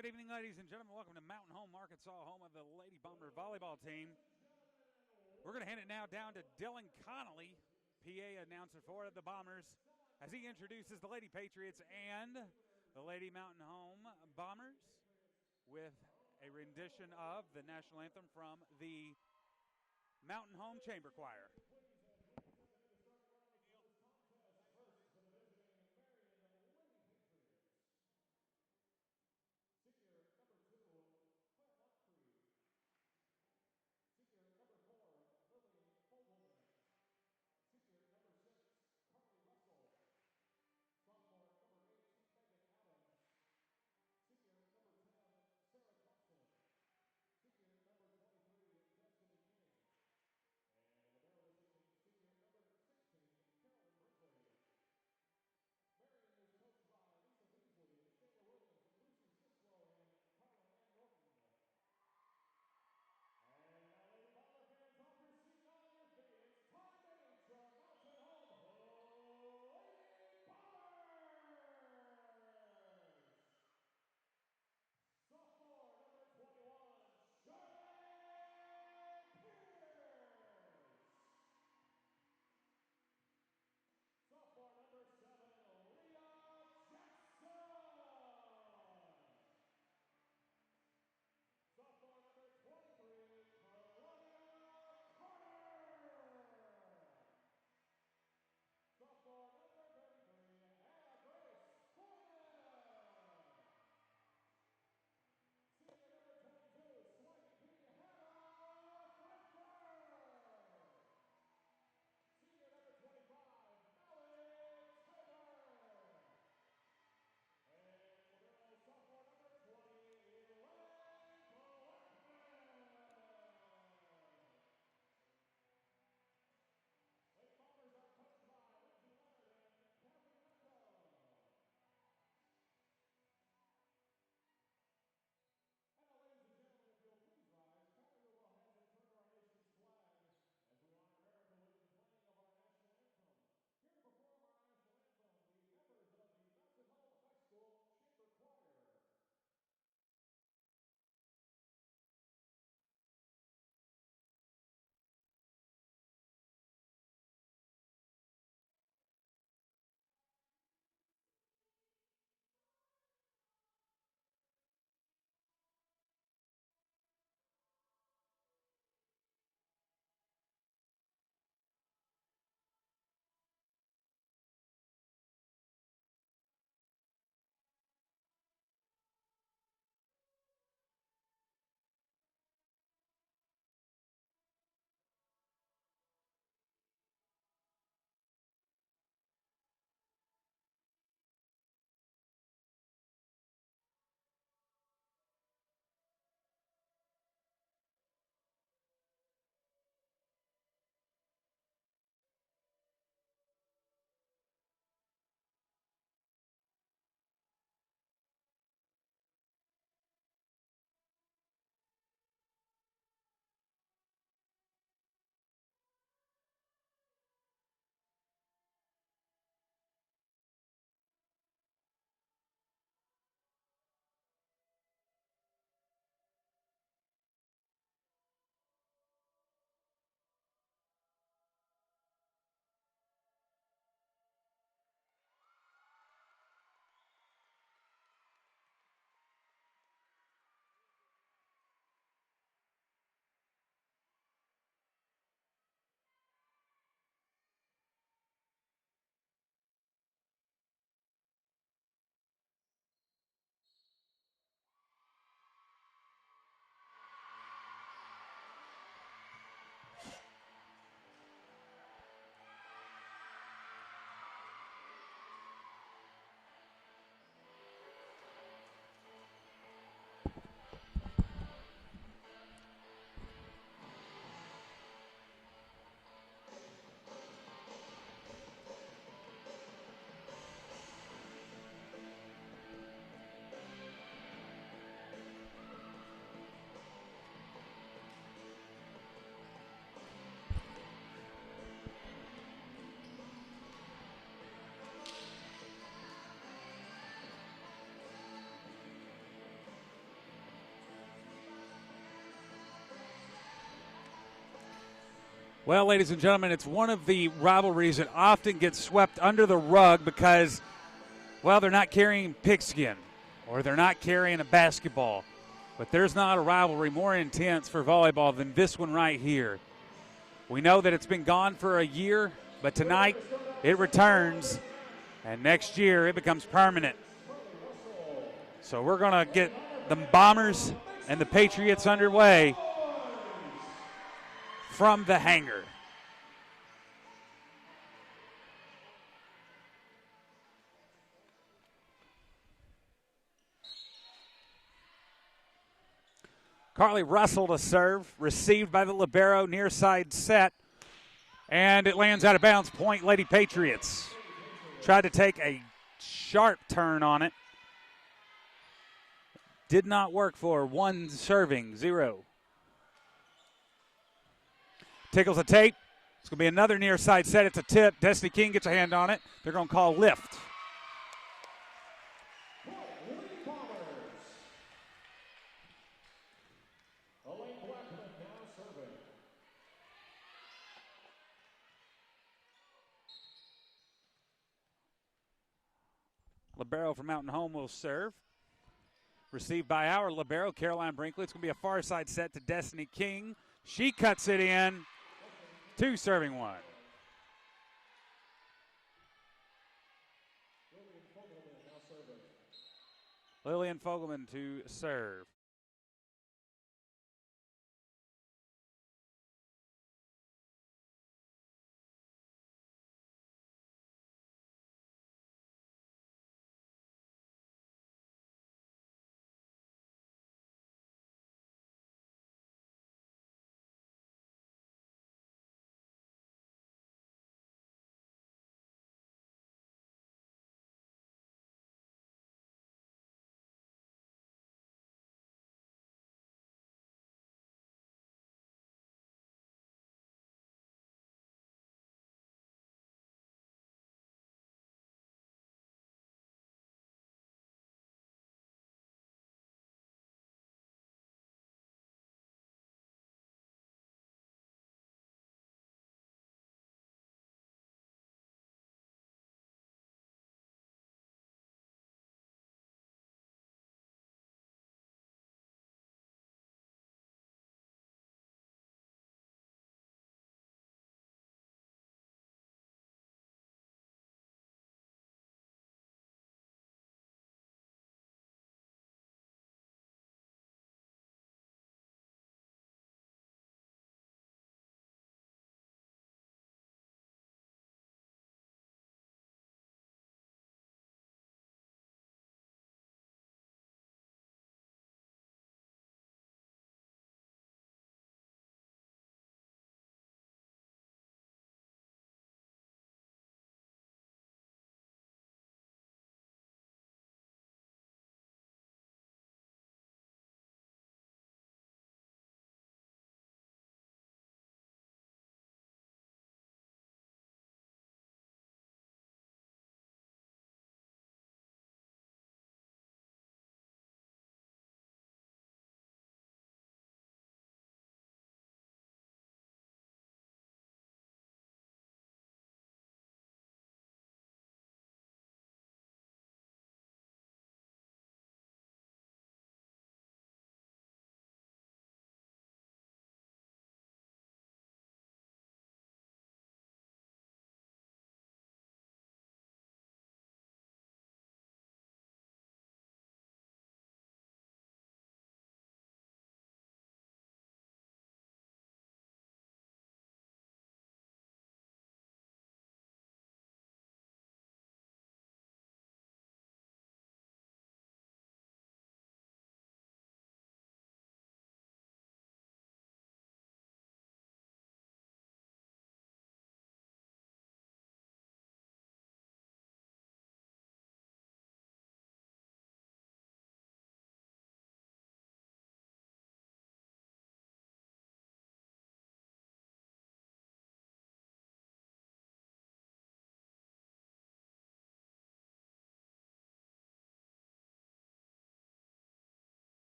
Good evening, ladies and gentlemen. Welcome to Mountain Home, Arkansas, home of the Lady Bomber volleyball team. We're going to hand it now down to Dylan Connolly, PA announcer for the Bombers, as he introduces the Lady Patriots and the Lady Mountain Home Bombers with a rendition of the national anthem from the Mountain Home Chamber Choir. Well, ladies and gentlemen, it's one of the rivalries that often gets swept under the rug because, well, they're not carrying pigskin or they're not carrying a basketball. But there's not a rivalry more intense for volleyball than this one right here. We know that it's been gone for a year, but tonight it returns, and next year it becomes permanent. So we're going to get the Bombers and the Patriots underway from the hangar. Carly Russell to serve, received by the libero, near side set, and it lands out of bounds. Point Lady Patriots. Tried to take a sharp turn on it. Did not work for her. 1 serving, 0. Tickles a tape. It's going to be another near side set. It's a tip. Destiny King gets a hand on it. They're going to call lift. Libero from Mountain Home will serve. Received by our libero, Caroline Brinkley. It's going to be a far side set to Destiny King. She cuts it in. 2 serving 1. Lillian Fogelman to serve.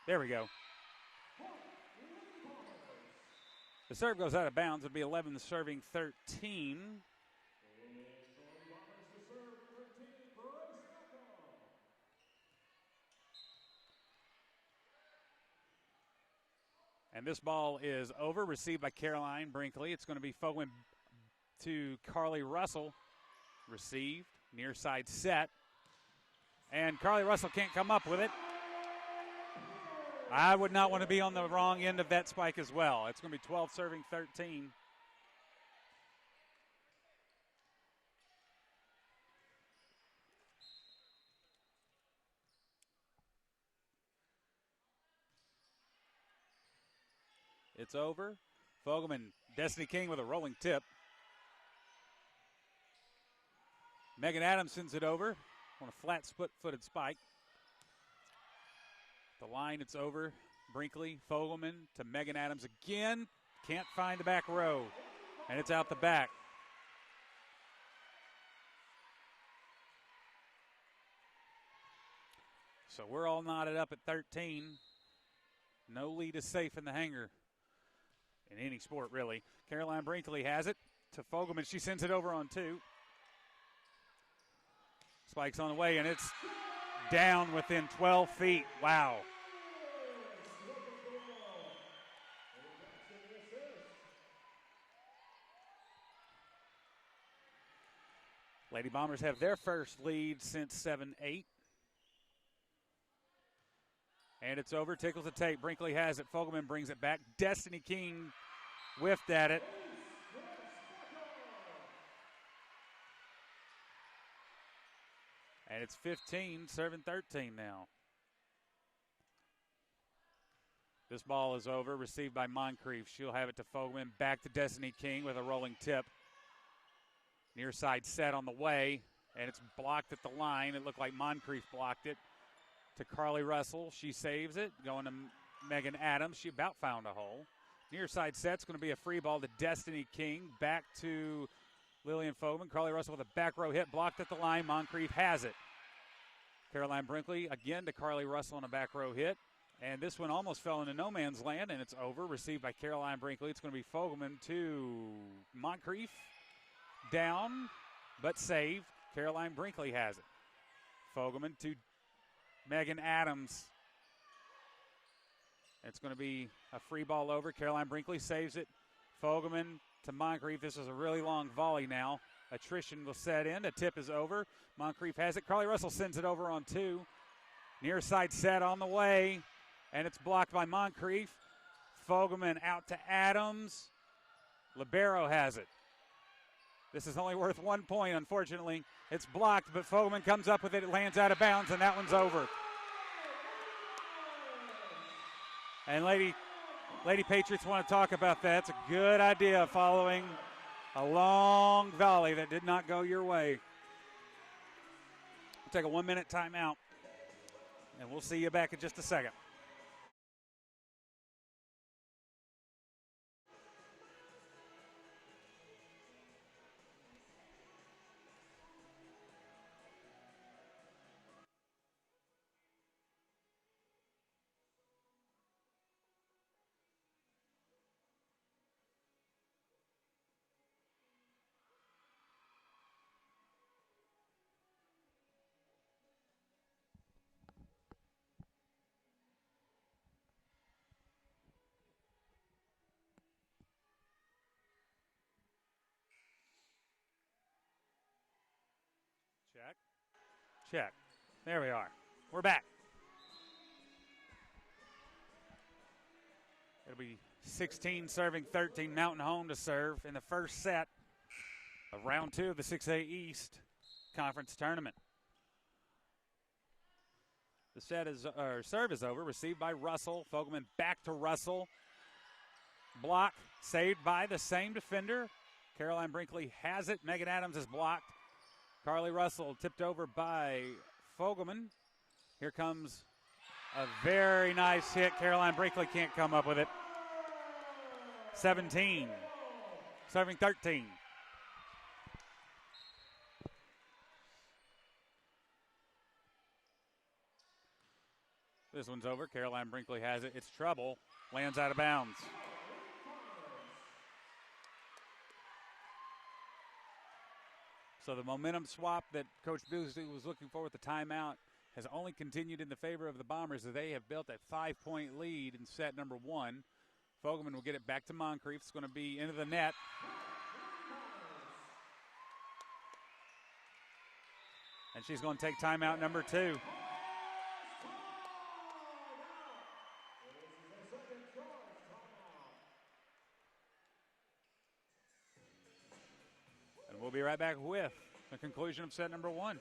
There we go. The serve goes out of bounds. It'll be 11 serving 13. And this ball is over, received by Caroline Brinkley. It's going to be Fogman to Carly Russell. Received, near side set. And Carly Russell can't come up with it. I would not want to be on the wrong end of that spike as well. It's going to be 12 serving 13. It's over. Fogelman, Destiny King with a rolling tip. Megan Adams sends it over on a flat split-footed spike. The line, it's over. Brinkley, Fogelman to Megan Adams again. Can't find the back row, and it's out the back. So we're all knotted up at 13. No lead is safe in the hanger in any sport, really. Caroline Brinkley has it to Fogelman. She sends it over on 2. Spike's on the way, and it's down within 12 feet. Wow. Lady Bombers have their first lead since 7-8. And it's over. Tickles the tape. Brinkley has it. Fogelman brings it back. Destiny King whiffed at it. And it's 15, serving 13 now. This ball is over. Received by Moncrief. She'll have it to Fogelman. Back to Destiny King with a rolling tip. Near side set on the way. And it's blocked at the line. It looked like Moncrief blocked it. To Carly Russell. She saves it. Going to Megan Adams. She about found a hole. Near side set's going to be a free ball to Destiny King. Back to Lillian Fogelman. Carly Russell with a back row hit. Blocked at the line. Moncrief has it. Caroline Brinkley again to Carly Russell on a back row hit. And this one almost fell into no man's land, and it's over. Received by Caroline Brinkley. It's going to be Fogelman to Moncrief. Down, but saved. Caroline Brinkley has it. Fogelman to Megan Adams. It's going to be a free ball over. Caroline Brinkley saves it. Fogelman to Moncrief. This is a really long volley now. Attrition will set in. The tip is over. Moncrief has it. Carly Russell sends it over on 2. Near side set on the way. And it's blocked by Moncrief. Fogelman out to Adams. Libero has it. This is only worth 1 point, unfortunately. It's blocked, but Fogelman comes up with it. It lands out of bounds, and that one's over. And Lady Patriots want to talk about that. It's a good idea following a long volley that did not go your way. We'll take a 1-minute timeout, and we'll see you back in just a second. Check. There we are. We're back. It'll be 16 serving 13. Mountain Home to serve in the first set of round 2 of the 6A East Conference Tournament. The serve is over. Received by Russell. Fogelman back to Russell. Block saved by the same defender. Caroline Brinkley has it. Megan Adams is blocked. Carly Russell tipped over by Fogelman. Here comes a very nice hit. Caroline Brinkley can't come up with it. 17, serving 13. This one's over. Caroline Brinkley has it. It's trouble. Lands out of bounds. So the momentum swap that Coach Boosley was looking for with the timeout has only continued in the favor of the Bombers as they have built a 5-point lead in set number 1. Fogelman will get it back to Moncrief. It's going to be into the net. And she's going to take timeout number 2. And we'll be right back with the conclusion of set number 1.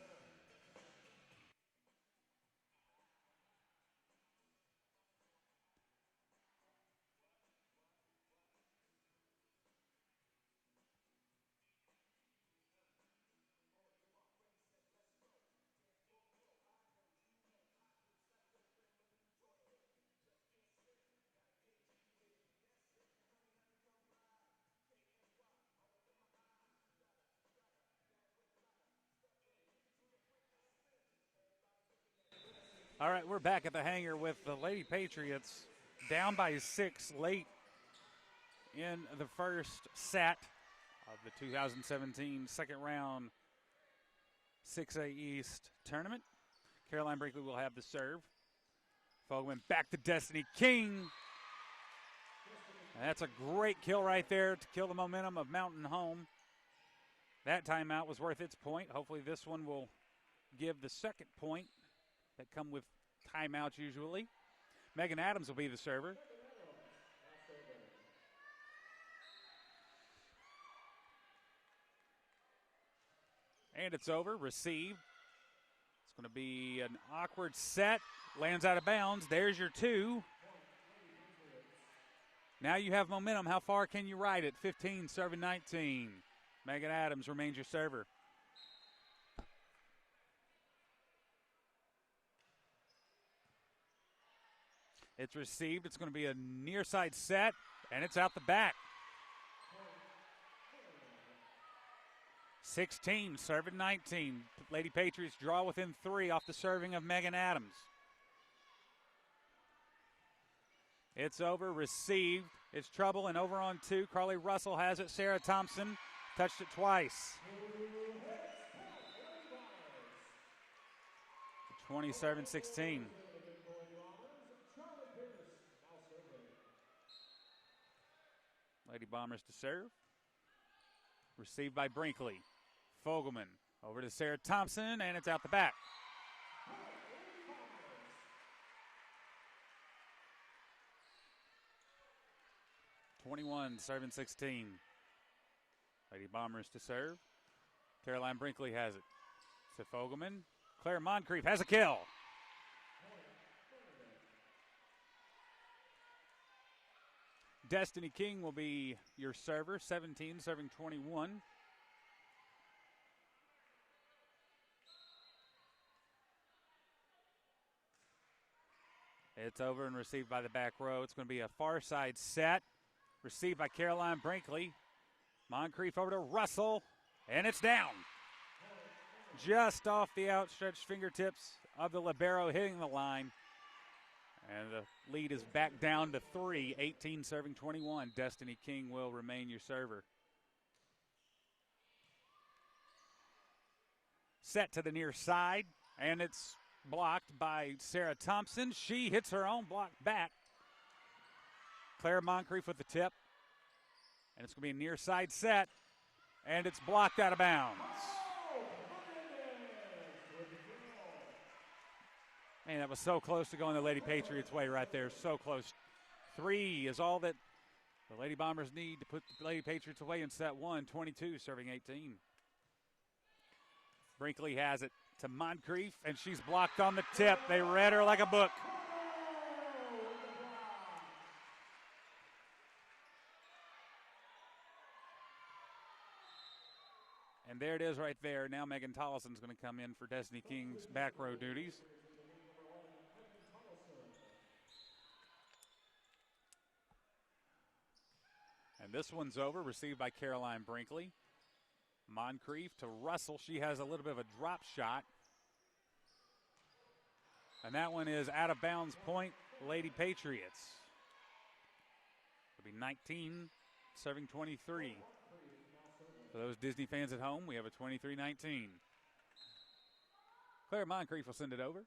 All right, we're back at the hangar with the Lady Patriots down by 6 late in the first set of the 2017 second round 6A East tournament. Caroline Brinkley will have the serve. Fogelman back to Destiny King. And that's a great kill right there to kill the momentum of Mountain Home. That timeout was worth its point. Hopefully this one will give the second point that come with timeouts usually. Megan Adams will be the server. And it's over. Receive. It's going to be an awkward set. Lands out of bounds. There's your 2. Now you have momentum. How far can you ride it? 15, serving 19. Megan Adams remains your server. It's received. It's going to be a near side set, and it's out the back. 16, serving 19. Lady Patriots draw within 3 off the serving of Megan Adams. It's over, received. It's trouble, and over on 2. Carly Russell has it. Sarah Thompson touched it twice. 27-16. Lady Bombers to serve. Received by Brinkley. Fogelman over to Sarah Thompson, and it's out the back. Serving 16. Lady Bombers to serve. Caroline Brinkley has it. To Fogelman. Claire Moncrief has a kill. Destiny King will be your server. 17, serving 21. It's over and received by the back row. It's going to be a far side set. Received by Caroline Brinkley. Moncrief over to Russell, and it's down. Just off the outstretched fingertips of the libero, hitting the line. And the lead is back down to 3, 18 serving 21. Destiny King will remain your server. Set to the near side, and it's blocked by Sarah Thompson. She hits her own block back. Claire Moncrief with the tip. And it's going to be a near side set, and it's blocked out of bounds. Man, that was so close to going the Lady Patriots' way right there. So close. 3 is all that the Lady Bombers need to put the Lady Patriots away in set 1. 22 serving 18. Brinkley has it to Moncrief, and she's blocked on the tip. They read her like a book. And there it is right there. Now Megan Tollison's going to come in for Destiny King's back row duties. And this one's over, received by Caroline Brinkley. Moncrief to Russell. She has a little bit of a drop shot. And that one is out of bounds point, Lady Patriots. It'll be 19, serving 23. For those Disney fans at home, we have a 23-19. Claire Moncrief will send it over.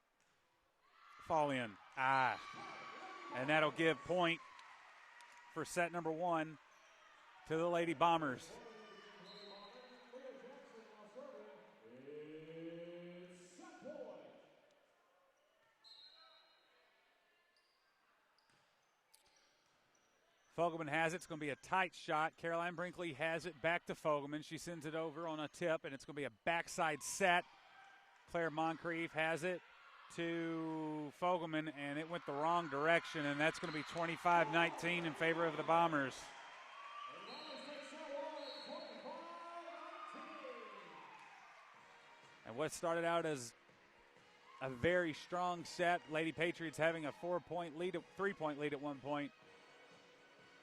Fall in. And that'll give point for set number 1 to the Lady Bombers. Fogelman has it. It's going to be a tight shot. Caroline Brinkley has it back to Fogelman. She sends it over on a tip, and it's going to be a backside set. Claire Moncrief has it to Fogelman, and it went the wrong direction, and that's going to be 25-19 in favor of the Bombers. And what started out as a very strong set, Lady Patriots having a 3-point lead at one point,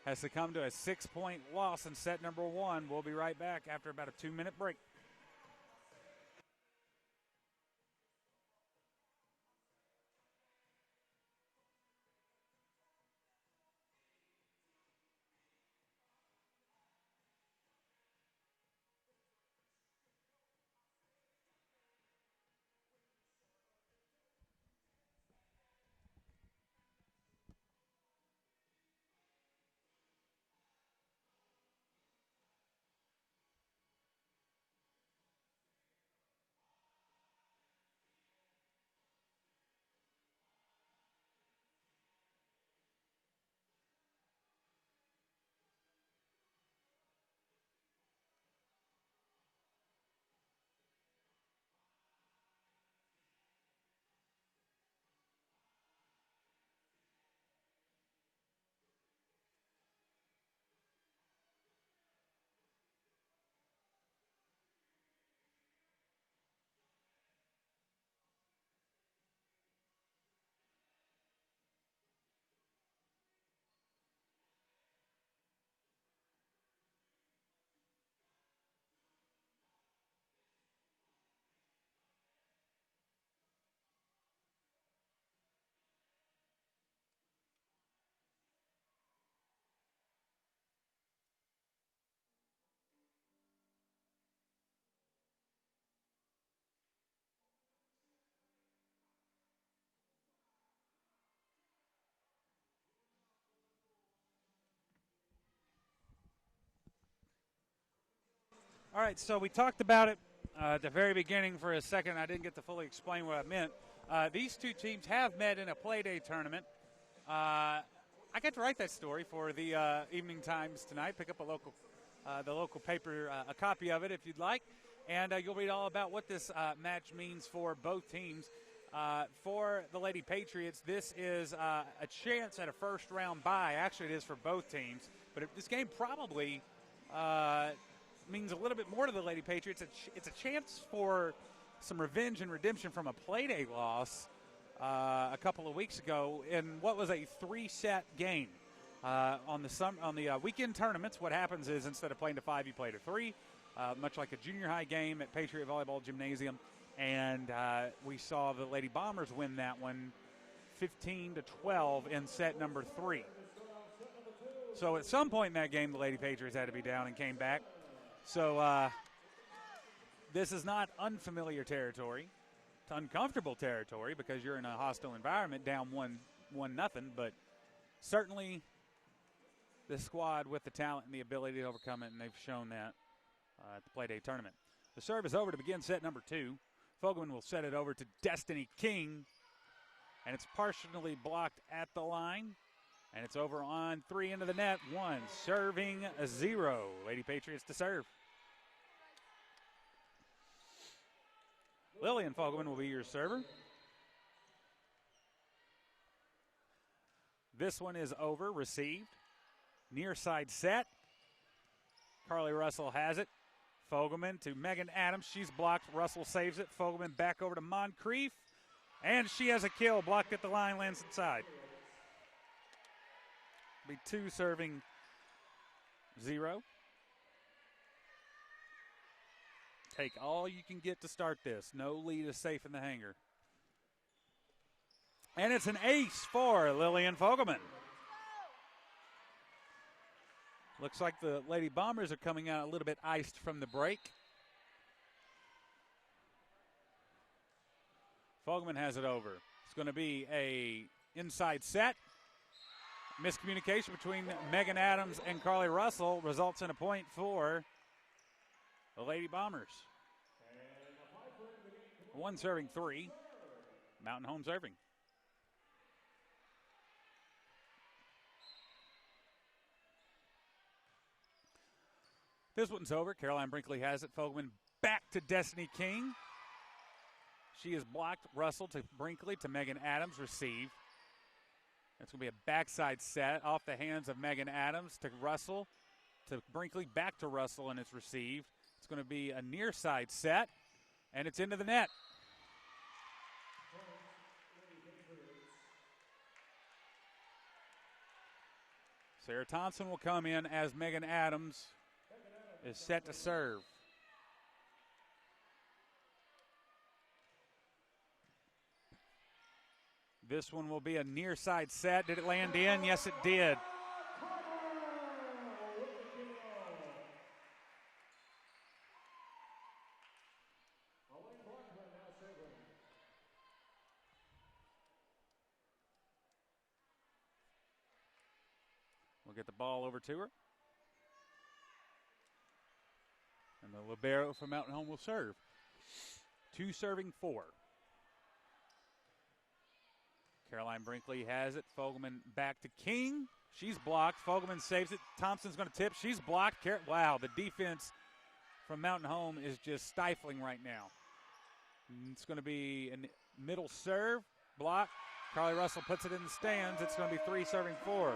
has succumbed to a 6-point loss in set number 1. We'll be right back after about a 2-minute break. All right, so we talked about it at the very beginning for a second. I didn't get to fully explain what I meant. These two teams have met in a Playday tournament. I got to write that story for the Evening Times tonight. Pick up the local paper, a copy of it if you'd like. And you'll read all about what this match means for both teams. For the Lady Patriots, this is a chance at a first-round bye. Actually, it is for both teams. But this game probably means a little bit more to the Lady Patriots. It's a chance for some revenge and redemption from a Playday loss a couple of weeks ago in what was a 3-set game. On the weekend tournaments, what happens is instead of playing to 5, you play to 3, much like a junior high game at Patriot Volleyball Gymnasium. And we saw the Lady Bombers win that one 15-12 in set number 3. So at some point in that game, the Lady Patriots had to be down and came back. So this is not unfamiliar territory. It's uncomfortable territory because you're in a hostile environment, down 1-0, but certainly the squad with the talent and the ability to overcome it, and they've shown that at the Playday tournament. The serve is over to begin set number 2. Fogelman will set it over to Destiny King, and it's partially blocked at the line. And it's over on 3 into the net. 1, serving a 0. Lady Patriots to serve. Lillian Fogelman will be your server. This one is over, received. Near side set. Carly Russell has it. Fogelman to Megan Adams. She's blocked. Russell saves it. Fogelman back over to Moncrief. And she has a kill. Blocked at the line, lands inside. Be 2 serving 0. Take all you can get to start this. No lead is safe in the hanger. And it's an ace for Lillian Fogelman. Looks like the Lady Bombers are coming out a little bit iced from the break. Fogelman has it over. It's going to be a inside set. Miscommunication between Megan Adams and Carly Russell results in a point for the Lady Bombers. One serving three. Mountain Home serving. This one's over. Caroline Brinkley has it. Fogelman back to Destiny King. She is blocked. Russell to Brinkley to Megan Adams. Receive. It's going to be a backside set off the hands of Megan Adams to Russell to Brinkley, back to Russell, and it's received. It's going to be a near side set, and it's into the net. Sarah Thompson will come in as Megan Adams is set to serve. This one will be a near side set. Did it land in? Yes, it did. We'll get the ball over to her. And the libero from Mountain Home will serve. 2 serving 4. Caroline Brinkley has it. Fogelman back to King. She's blocked. Fogelman saves it. Thompson's going to tip. She's blocked. Wow, the defense from Mountain Home is just stifling right now. It's going to be a middle serve. Block. Carly Russell puts it in the stands. It's going to be 3 serving 4.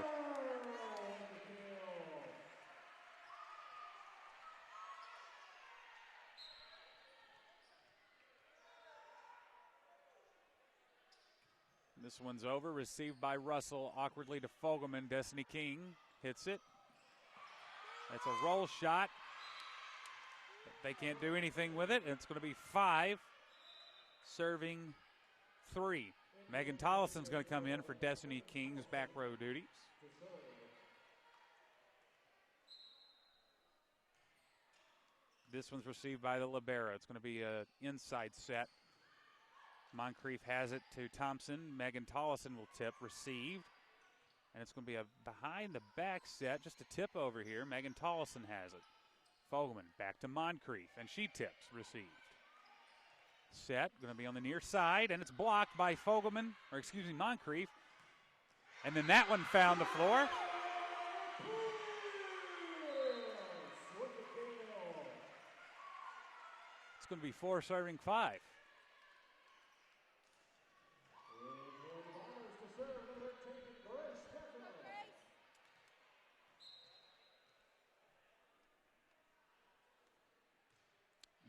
This one's over. Received by Russell. Awkwardly to Fogelman. Destiny King hits it. That's a roll shot. They can't do anything with it. It's going to be 5 serving 3. Megan Tollison's going to come in for Destiny King's back row duties. This one's received by the libero. It's going to be an inside set. Moncrief has it to Thompson. Megan Tollison will tip, received. And it's going to be a behind the back set, just a tip over here. Megan Tollison has it. Fogelman back to Moncrief, and she tips, received. Set, going to be on the near side, and it's blocked by Fogelman, or excuse me, Moncrief. And then that one found the floor. It's going to be 4 serving 5.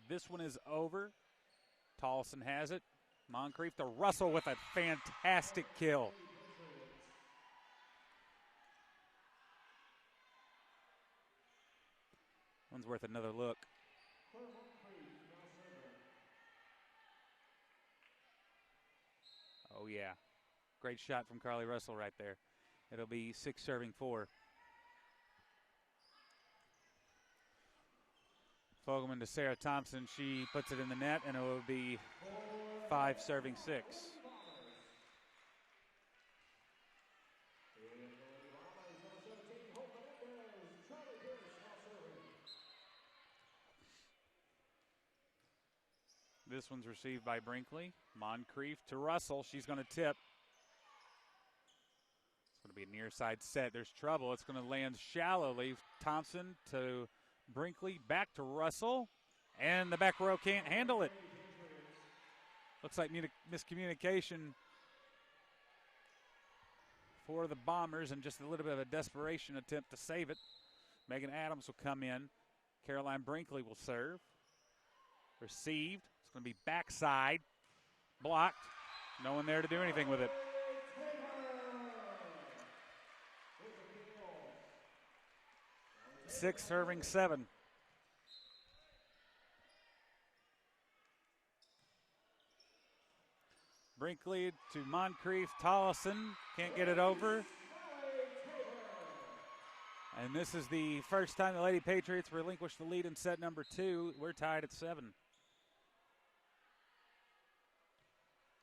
This one is over. Tollison has it. Moncrief to Russell with a fantastic kill. One's worth another look. Oh, yeah. Great shot from Carly Russell right there. It'll be 6 serving 4. Fogelman to Sarah Thompson. She puts it in the net, and it will be 5 serving 6. This one's received by Brinkley. Moncrief to Russell. She's going to tip. It's going to be a near side set. There's trouble. It's going to land shallowly. Thompson to Brinkley, back to Russell, and the back row can't handle it. Looks like miscommunication for the Bombers and just a little bit of a desperation attempt to save it. Megan Adams will come in. Caroline Brinkley will serve. Received. It's going to be backside. Blocked. No one there to do anything with it. Six serving 7. Brinkley to Moncrief. Tollison can't get it over. And this is the first time the Lady Patriots relinquished the lead in set number 2. We're tied at 7.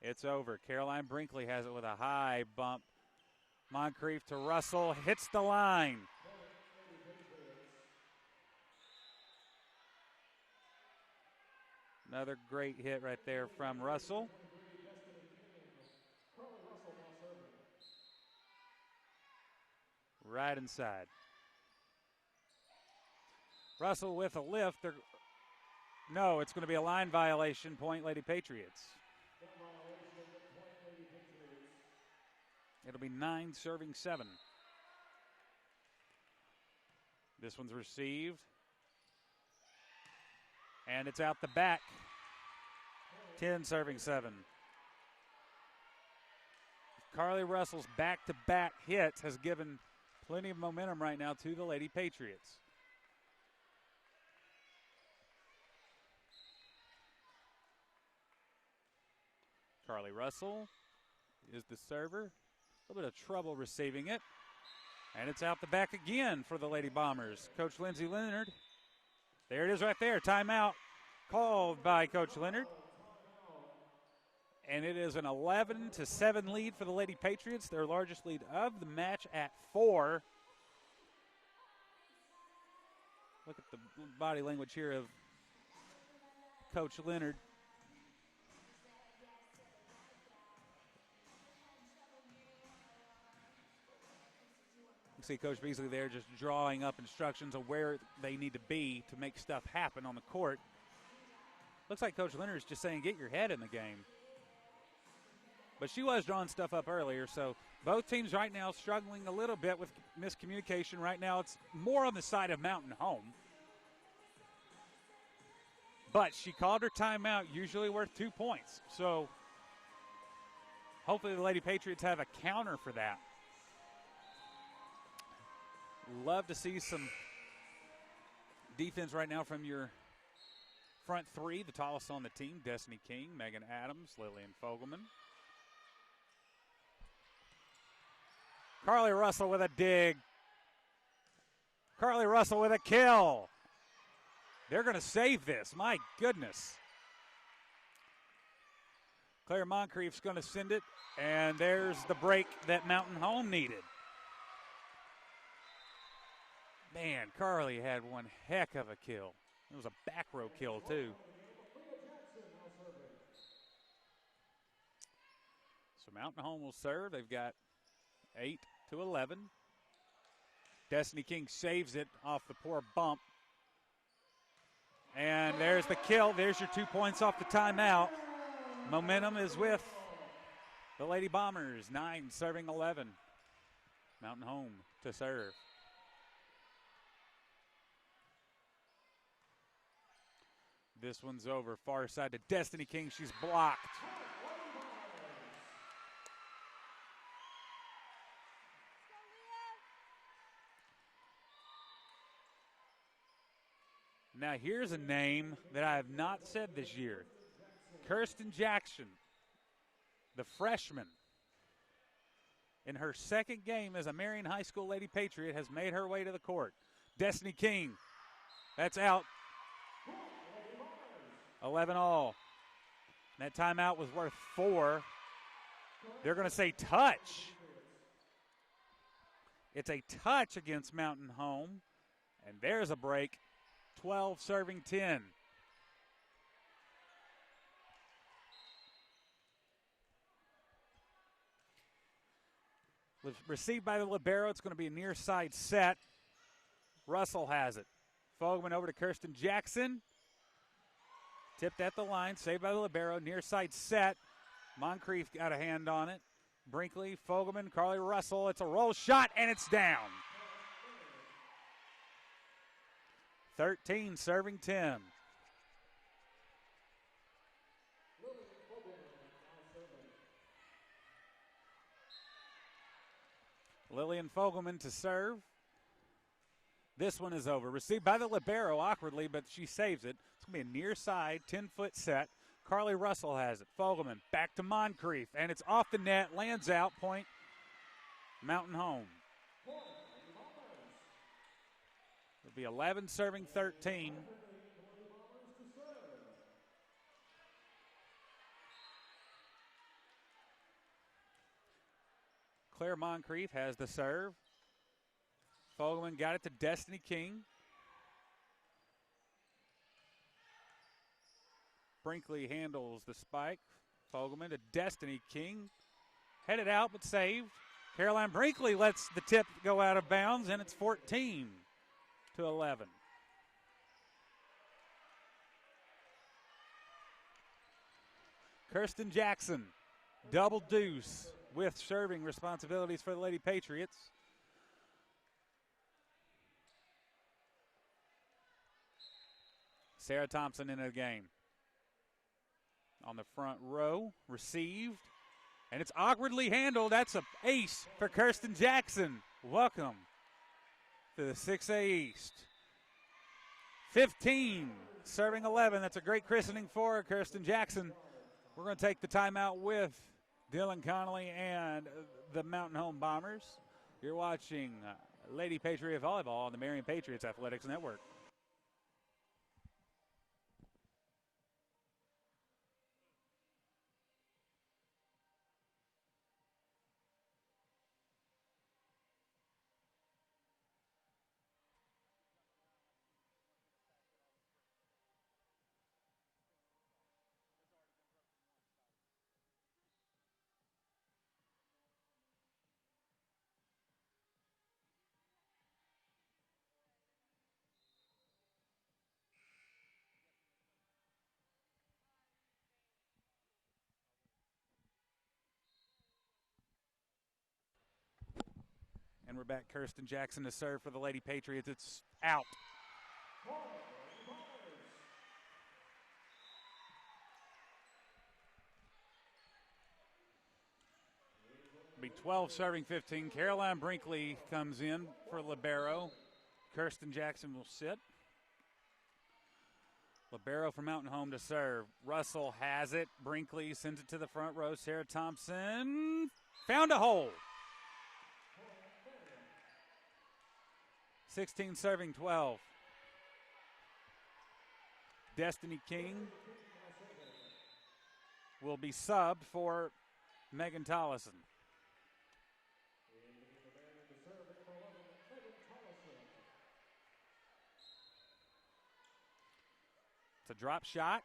It's over. Caroline Brinkley has it with a high bump. Moncrief to Russell, hits the line. Another great hit right there from Russell. Right inside. Russell with a lift. No, it's going to be a line violation, point Lady Patriots. It'll be 9 serving 7. This one's received. And it's out the back. 10 serving 7. Carly Russell's back-to-back hits has given plenty of momentum right now to the Lady Patriots. Carly Russell is the server. A little bit of trouble receiving it. And it's out the back again for the Lady Bombers. Coach Lindsay Leonard. There it is right there. Timeout called by Coach Leonard. And it is an 11-7 lead for the Lady Patriots, their largest lead of the match at 4. Look at the body language here of Coach Leonard. You see Coach Beasley there just drawing up instructions of where they need to be to make stuff happen on the court. Looks like Coach Leonard is just saying, get your head in the game. But she was drawing stuff up earlier, so both teams right now struggling a little bit with miscommunication. Right now it's more on the side of Mountain Home. But she called her timeout, usually worth 2 points. So hopefully the Lady Patriots have a counter for that. Love to see some defense right now from your front 3, the tallest on the team, Destiny King, Megan Adams, Lillian Fogelman. Carly Russell with a dig. Carly Russell with a kill. They're going to save this. My goodness. Claire Moncrief's going to send it, and there's the break that Mountain Home needed. Man, Carly had one heck of a kill. It was a back row kill, too. So Mountain Home will serve. They've got 8-11. Destiny King saves it off the poor bump. And there's the kill. There's your 2 points off the timeout. Momentum is with the Lady Bombers. 9 serving 11. Mountain Home to serve. This one's over. Far side to Destiny King. She's blocked. Now here's a name that I have not said this year. Kirsten Jackson, the freshman. In her second game as a Marion High School Lady Patriot, has made her way to the court. Destiny King, that's out. 11 all. That timeout was worth 4. They're going to say touch. It's a touch against Mountain Home. And there's a break. 12 serving 10. Received by the libero. It's going to be a near side set. Russell has it. Fogelman over to Kirsten Jackson. Tipped at the line, saved by the libero, near side set. Moncrief got a hand on it. Brinkley, Fogelman, Carly Russell. It's a roll shot, and it's down. 13 serving 10. Lillian Fogelman to serve. This one is over. Received by the libero awkwardly, but she saves it. It's going to be a near side 10-foot set. Carly Russell has it. Fogelman back to Moncrief, and it's off the net, lands out, point Mountain Home. It'll be 11 serving 13. Claire Moncrief has the serve. Fogelman got it to Destiny King. Brinkley handles the spike. Fogelman to Destiny King. Headed out but saved. Caroline Brinkley lets the tip go out of bounds, and it's 14-11. Kirsten Jackson, double deuce with serving responsibilities for the Lady Patriots. Sarah Thompson in the game. On the front row, received, and it's awkwardly handled. That's an ace for Kirsten Jackson. Welcome to the 6A East. 15, serving 11. That's a great christening for Kirsten Jackson. We're going to take the timeout with Dylan Connolly and the Mountain Home Bombers. You're watching Lady Patriot Volleyball on the Marion Patriots Athletics Network. And we're back. Kirsten Jackson to serve for the Lady Patriots. It's out. It'll be 12 serving 15. Caroline Brinkley comes in for libero. Kirsten Jackson will sit. Libero for Mountain Home to serve. Russell has it. Brinkley sends it to the front row. Sarah Thompson found a hole. 16 serving 12. Destiny King will be subbed for Megan Tollison. It's a drop shot.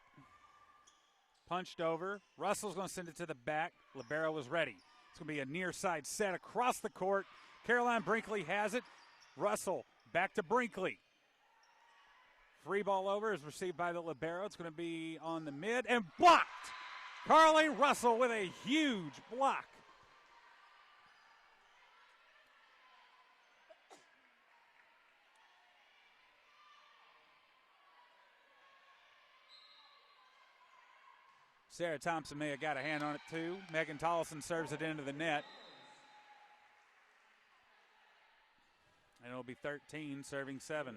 Punched over. Russell's going to send it to the back. Libero was ready. It's going to be a near side set across the court. Caroline Brinkley has it. Russell back to Brinkley. Free ball over is received by the libero. It's going to be on the mid and blocked. Carly Russell with a huge block. Sarah Thompson may have got a hand on it too. Megan Tollison serves it into the net. And it'll be 13, serving 7.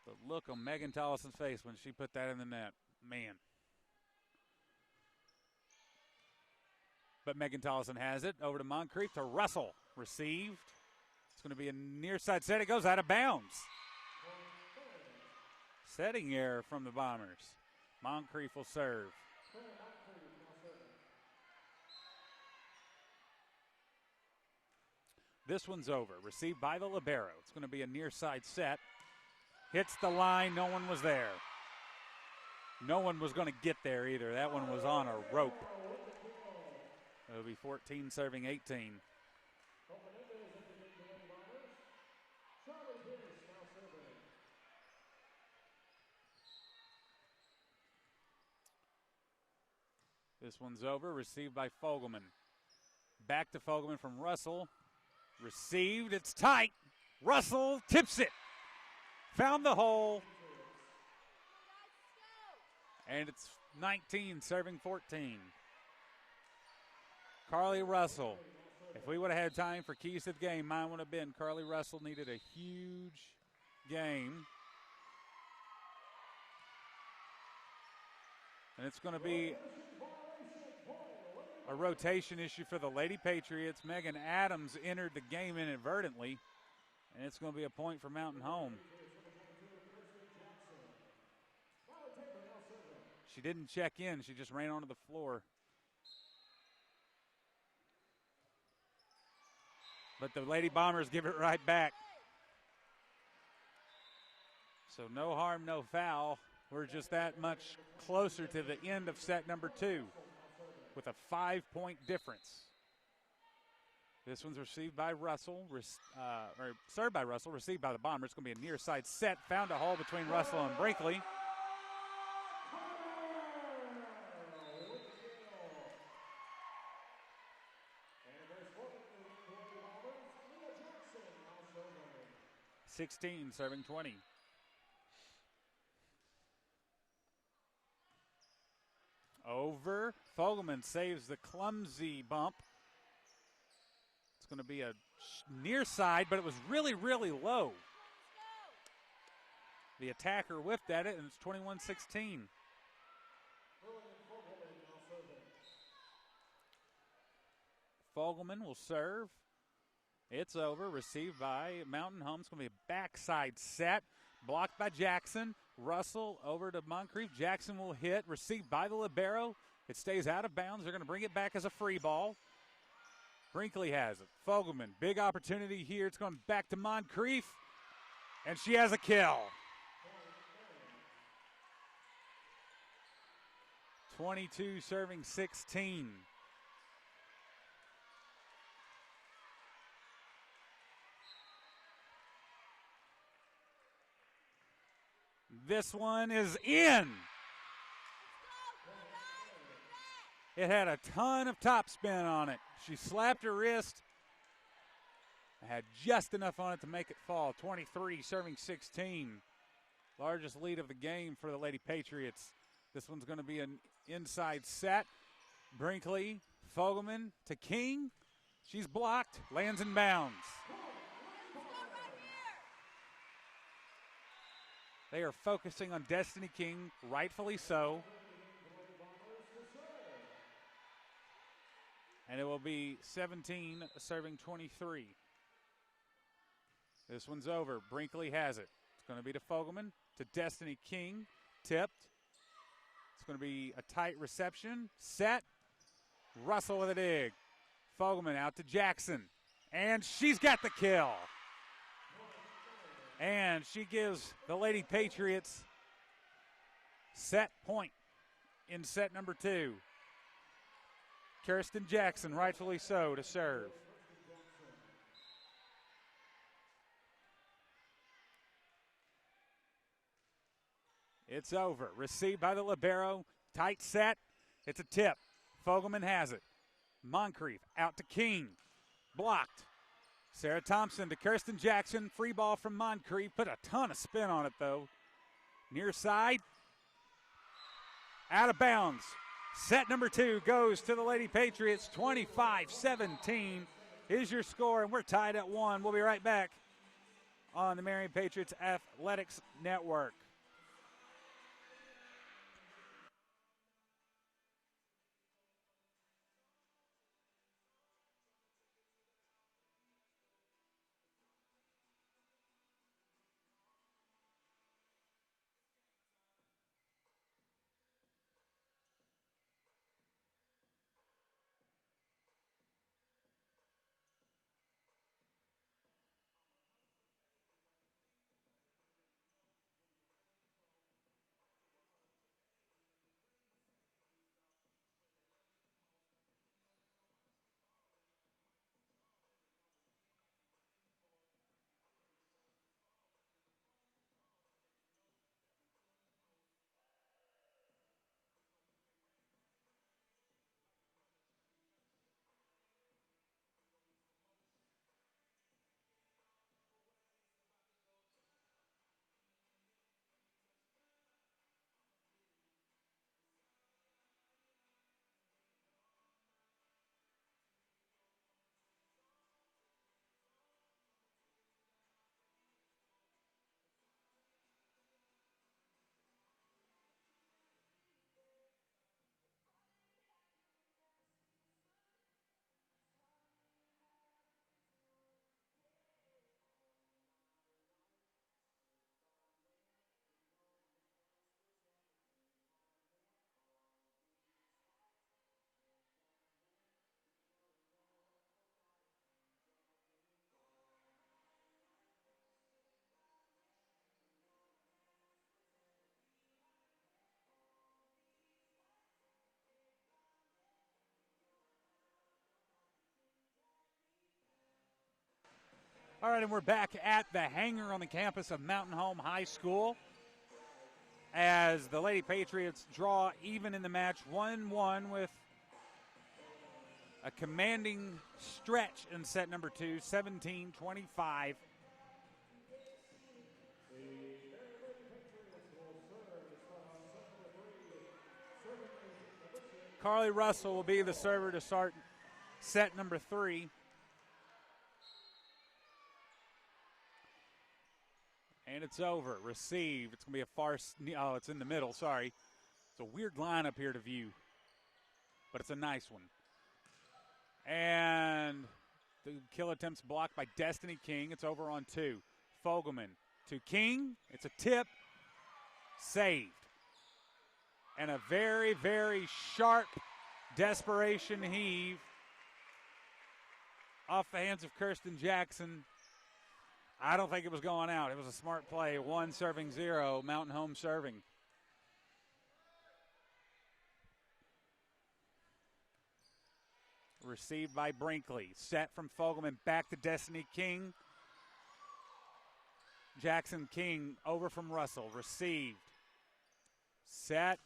The look on Megan Tollison's face when she put that in the net, man. But Megan Tollison has it. Over to Moncrief to Russell. Received. It's going to be a near side set. It goes out of bounds. Setting error from the Bombers. Moncrief will serve. This one's over. Received by the libero. It's going to be a near side set. Hits the line. No one was there. No one was going to get there either. That one was on a rope. It'll be 14 serving 18. This one's over. Received by Fogelman. Back to Fogelman from Russell. Received. It's tight. Russell tips it. Found the hole. And it's 19 serving 14. Carly Russell. If we would have had time for keys to the game, mine would have been Carly Russell needed a huge game. And it's going to be a rotation issue for the Lady Patriots. Megan Adams entered the game inadvertently, and it's going to be a point for Mountain Home. She didn't check in. She just ran onto the floor. But the Lady Bombers give it right back. So no harm, no foul. We're just that much closer to the end of set number 2 with a 5-point difference. This one's received by Russell, or served by Russell, received by the Bombers. It's going to be a near side set. Found a hole between Russell and Brinkley. (16) serving 20. Over. Fogelman saves the clumsy bump. It's going to be a near side, but it was really, really low. The attacker whiffed at it, and it's 21-16. Fogelman will serve. It's over. Received by Mountain Home. It's going to be a backside set. Blocked by Jackson. Russell over to Moncrief. Jackson will hit. Received by the libero. It stays out of bounds. They're going to bring it back as a free ball. Brinkley has it. Fogelman, big opportunity here. It's going back to Moncrief. And she has a kill. 22 serving 16. This one is in. It had a ton of topspin on it. She slapped her wrist. Had just enough on it to make it fall. 23 serving 16. Largest lead of the game for the Lady Patriots. This one's going to be an inside set. Brinkley, Fogelman to King. She's blocked, lands in bounds. They are focusing on Destiny King, rightfully so. And it will be 17 serving 23. This one's over. Brinkley has it. It's going to be to Fogelman, to Destiny King. Tipped. It's going to be a tight reception. Set. Russell with a dig. Fogelman out to Jackson. And she's got the kill. And she gives the Lady Patriots set point in set number 2. Kirsten Jackson, rightfully so, to serve. It's over. Received by the libero. Tight set. It's a tip. Fogelman has it. Moncrief out to King. Blocked. Sarah Thompson to Kirsten Jackson. Free ball from Moncrief. Put a ton of spin on it, though. Near side. Out of bounds. Set number 2 goes to the Lady Patriots. 25-17 is your score, and we're tied at 1. We'll be right back on the Marion Patriots Athletics Network. All right, and we're back at the hangar on the campus of Mountain Home High School as the Lady Patriots draw even in the match 1-1 with a commanding stretch in set number 2, 17-25. Carly Russell will be the server to start set number 3. And it's over. Received. It's going to be a farce. Oh, it's in the middle. Sorry. It's a weird lineup here to view, but it's a nice one. And the kill attempt's blocked by Destiny King. It's over on 2. Fogelman to King. It's a tip. Saved. And a very, very sharp desperation heave off the hands of Kirsten Jackson. I don't think it was going out. It was a smart play. 1 serving 0. Mountain Home serving. Received by Brinkley. Set from Fogelman back to Destiny King. Jackson King over from Russell. Received. Set.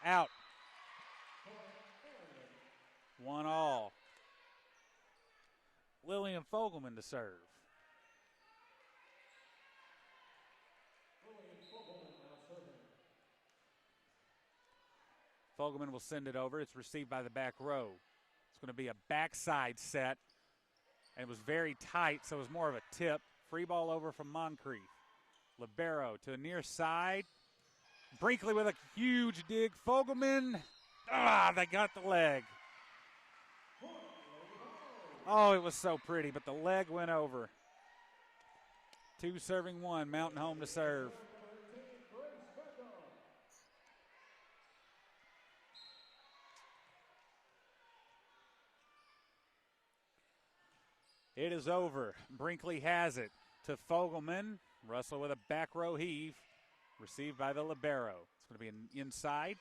Out. 1-all. Lillian Fogelman to serve. Fogelman will send it over. It's received by the back row. It's going to be a backside set. And it was very tight, so it was more of a tip. Free ball over from Moncrief. Libero to the near side. Brinkley with a huge dig. Fogelman. They got the leg. Oh, it was so pretty, but the leg went over. 2 serving 1. Mountain Home to serve. It is over. Brinkley has it to Fogelman. Russell with a back row heave. Received by the libero. It's going to be an inside.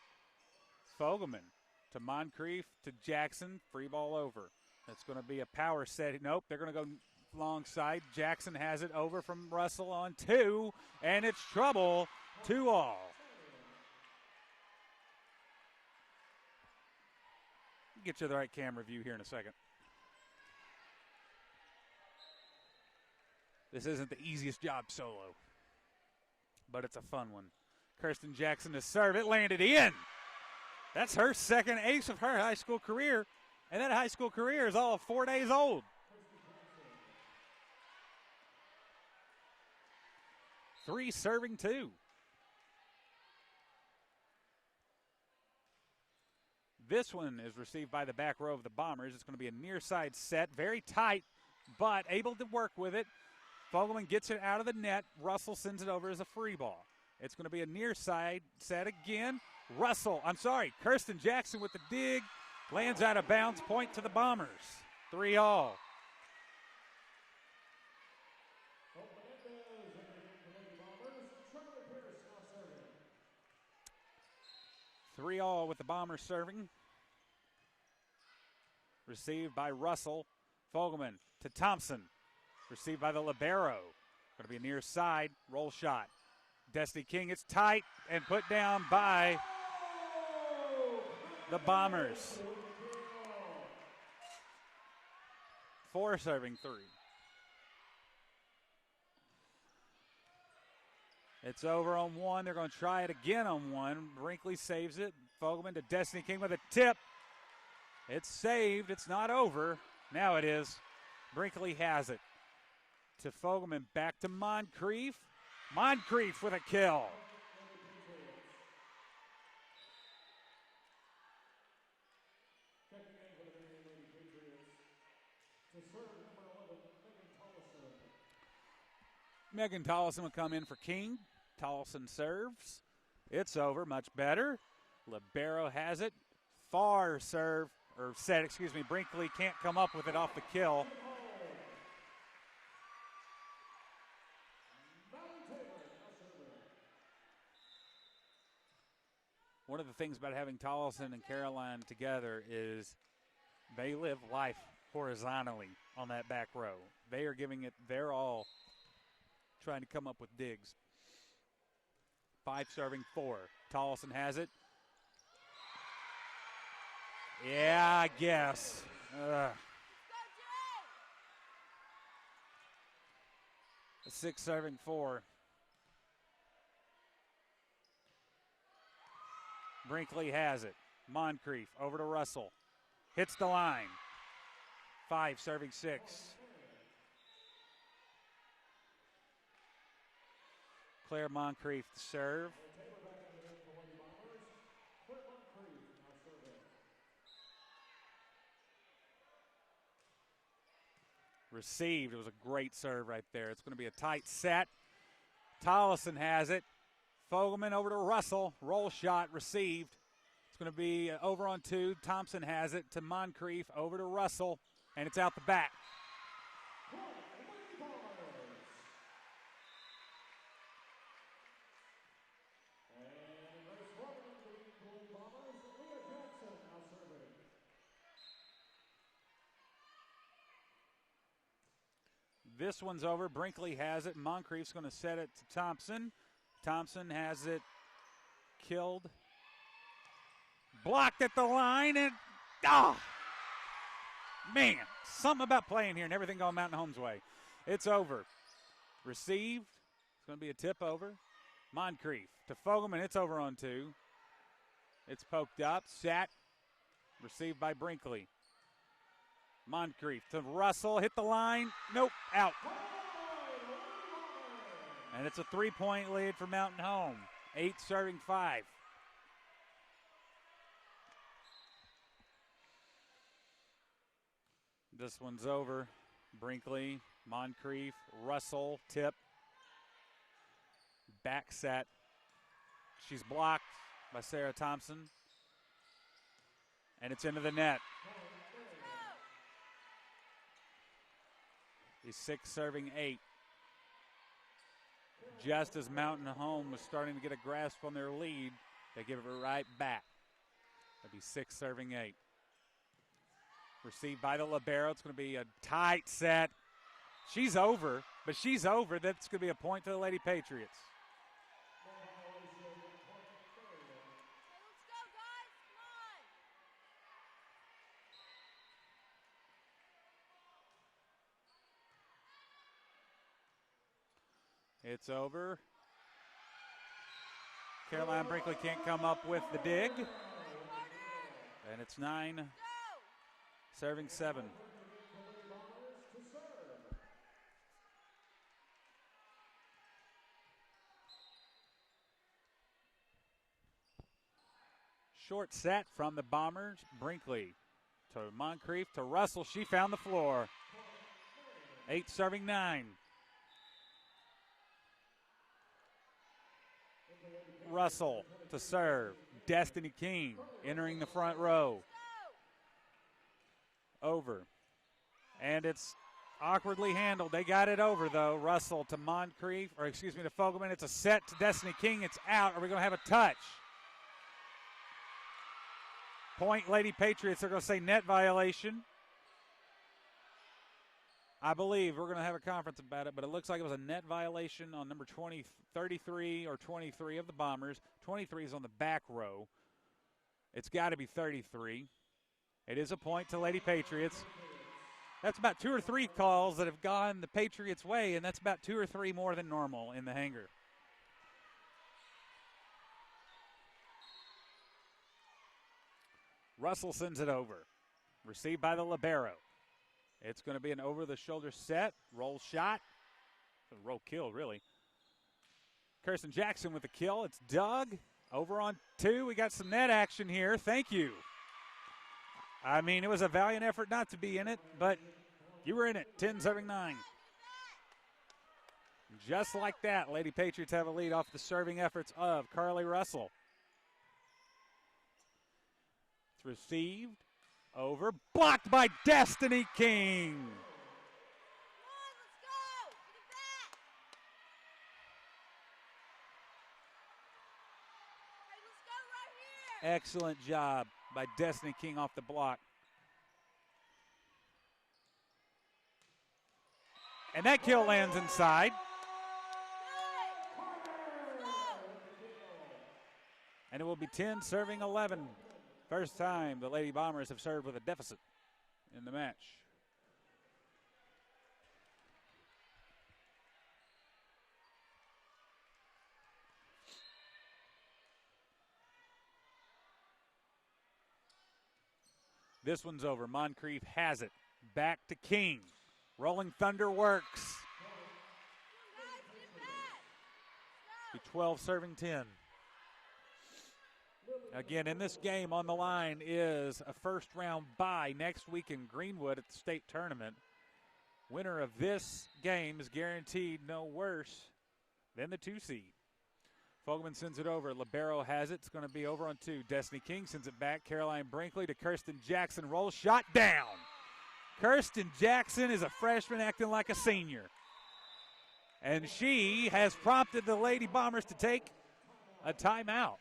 Fogelman to Moncrief to Jackson. Free ball over. It's going to be a power set. Nope, they're going to go long side. Jackson has it over from Russell on 2. And it's trouble. 2-all. Get you the right camera view here in a second. This isn't the easiest job solo, but it's a fun one. Kirsten Jackson to serve. It landed in. That's her second ace of her high school career, and that high school career is all of 4 days old. 3 serving 2. This one is received by the back row of the Bombers. It's going to be a near side set. Very tight, but able to work with it. Fogelman gets it out of the net. Russell sends it over as a free ball. It's going to be a near side set again. Kirsten Jackson with the dig. Lands out of bounds. Point to the Bombers. 3-all. Three-all with the Bombers serving. Received by Russell. Fogelman to Thompson. Received by the libero. Going to be a near side roll shot. Destiny King, it's tight and put down by the Bombers. 4 serving 3. It's over on 1. They're going to try it again on 1. Brinkley saves it. Fogelman to Destiny King with a tip. It's saved. It's not over. Now it is. Brinkley has it. To Fogelman, back to Moncrief. Moncrief with a kill. Megan Tollison will come in for King. Tollison serves. It's over, much better. Libero has it. Far serve, or set, excuse me. Brinkley can't come up with it off the kill. One of the things about having Tollison and Caroline together is they live life horizontally on that back row. They are giving it their all, trying to come up with digs. 5 serving 4. Tollison has it. Yeah, I guess. Ugh. 6 serving 4. Brinkley has it. Moncrief over to Russell. Hits the line. 5 serving 6. Claire Moncrief to serve. Received. It was a great serve right there. It's going to be a tight set. Tollison has it. Fogelman over to Russell. Roll shot received. It's going to be over on 2. Thompson has it to Moncrief. Over to Russell. And it's out the back. This one's over. Brinkley has it. Moncrief's going to set it to Thompson. Thompson has it killed. Blocked at the line. And, man, something about playing here and everything going Mountain Home's way. It's over. Received. It's going to be a tip over. Moncrief to Fogelman. It's over on 2. It's poked up. Sat. Received by Brinkley. Moncrief to Russell, hit the line, nope, out. And it's a 3-point lead for Mountain Home, 8 serving 5. This one's over. Brinkley, Moncrief, Russell, tip. Back set. She's blocked by Sarah Thompson. And it's into the net. He's 6 serving 8. Just as Mountain Home was starting to get a grasp on their lead, they give it right back. That'll be 6 serving 8. Received by the libero. It's going to be a tight set. She's over, but she's over. That's going to be a point to the Lady Patriots. It's over. Caroline Brinkley can't come up with the dig. And it's 9 serving 7. Short set from the Bombers. Brinkley to Moncrief to Russell. She found the floor. 8 serving 9. Russell to serve. Destiny King entering the front row. Over. And it's awkwardly handled. They got it over, though. Russell to Moncrief, or excuse me, to Fogelman. It's a set to Destiny King. It's out. Are we going to have a touch? Point Lady Patriots. They're going to say net violation. I believe we're going to have a conference about it, but it looks like it was a net violation on number 33 or 23 of the Bombers. 23 is on the back row. It's got to be 33. It is a point to Lady Patriots. That's about 2 or 3 calls that have gone the Patriots' way, and that's about 2 or 3 more than normal in the hangar. Russell sends it over. Received by the libero. It's going to be an over-the-shoulder set. Roll shot. Roll kill, really. Kirsten Jackson with the kill. It's Doug. Over on 2. We got some net action here. Thank you. I mean, it was a valiant effort not to be in it, but you were in it. 10 serving 9. Just like that, Lady Patriots have a lead off the serving efforts of Carly Russell. It's received. Over. Blocked by Destiny King. Come on, let's go. Get it back. Hey, let's go right here. Excellent job by Destiny King off the block. And that kill lands inside. And it will be 10 serving 11. First time the Lady Bombers have served with a deficit in the match. This one's over. Moncrief has it. Back to King. Rolling Thunder works. Be 12 serving 10. Again, in this game on the line is a first-round bye next week in Greenwood at the state tournament. Winner of this game is guaranteed no worse than the 2 seed. Fogelman sends it over. Libero has it. It's going to be over on 2. Destiny King sends it back. Caroline Brinkley to Kirsten Jackson. Roll shot down. Kirsten Jackson is a freshman acting like a senior. And she has prompted the Lady Bombers to take a timeout.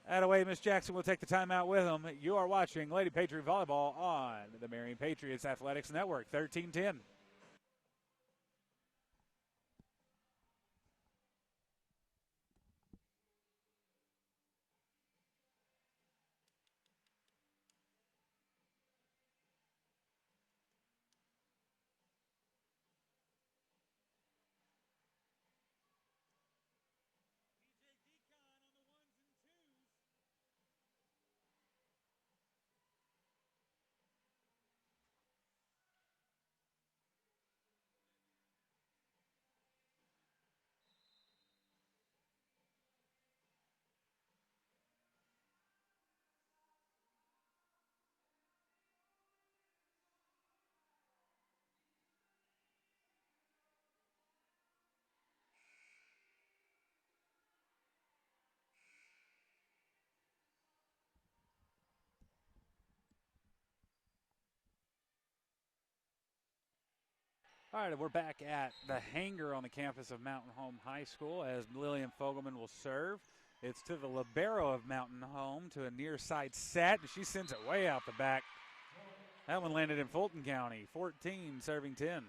That-a-way, Miss Jackson will take the timeout with them. You are watching Lady Patriot Volleyball on the Marion Patriots Athletics Network, 1310. All right, we're back at the hangar on the campus of Mountain Home High School as Lillian Fogelman will serve. It's to the libero of Mountain Home to a near side set, and she sends it way out the back. That one landed in Fulton County, 14 serving 10.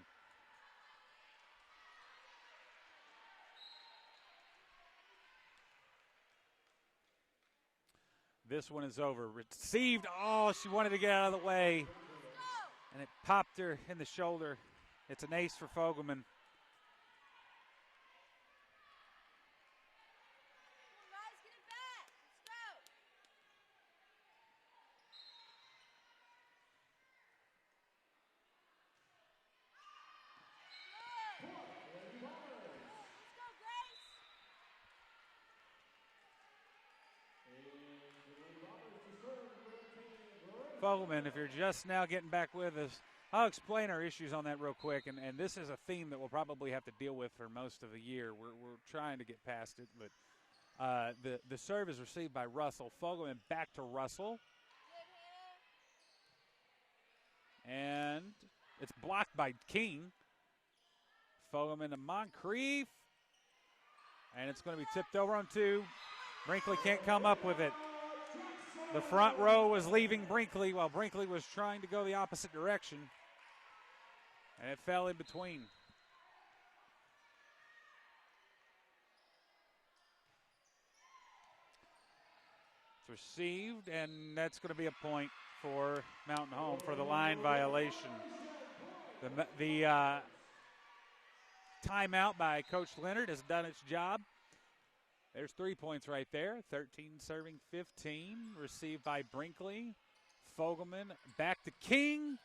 This one is over. Received. Oh, she wanted to get out of the way, and it popped her in the shoulder. It's an ace for Fogelman. Fogelman, if you're just now getting back with us, I'll explain our issues on that real quick, and this is a theme that we'll probably have to deal with for most of the year. We're trying to get past it, but the serve is received by Russell. Fogelman back to Russell. And it's blocked by King. Fogelman to Moncrief. And it's going to be tipped over on 2. Brinkley can't come up with it. The front row was leaving Brinkley while Brinkley was trying to go the opposite direction. And it fell in between. It's received, and that's going to be a point for Mountain Home for the line violation. The timeout by Coach Leonard has done its job. There's 3 points right there. 13 serving 15. Received by Brinkley. Fogelman back to King.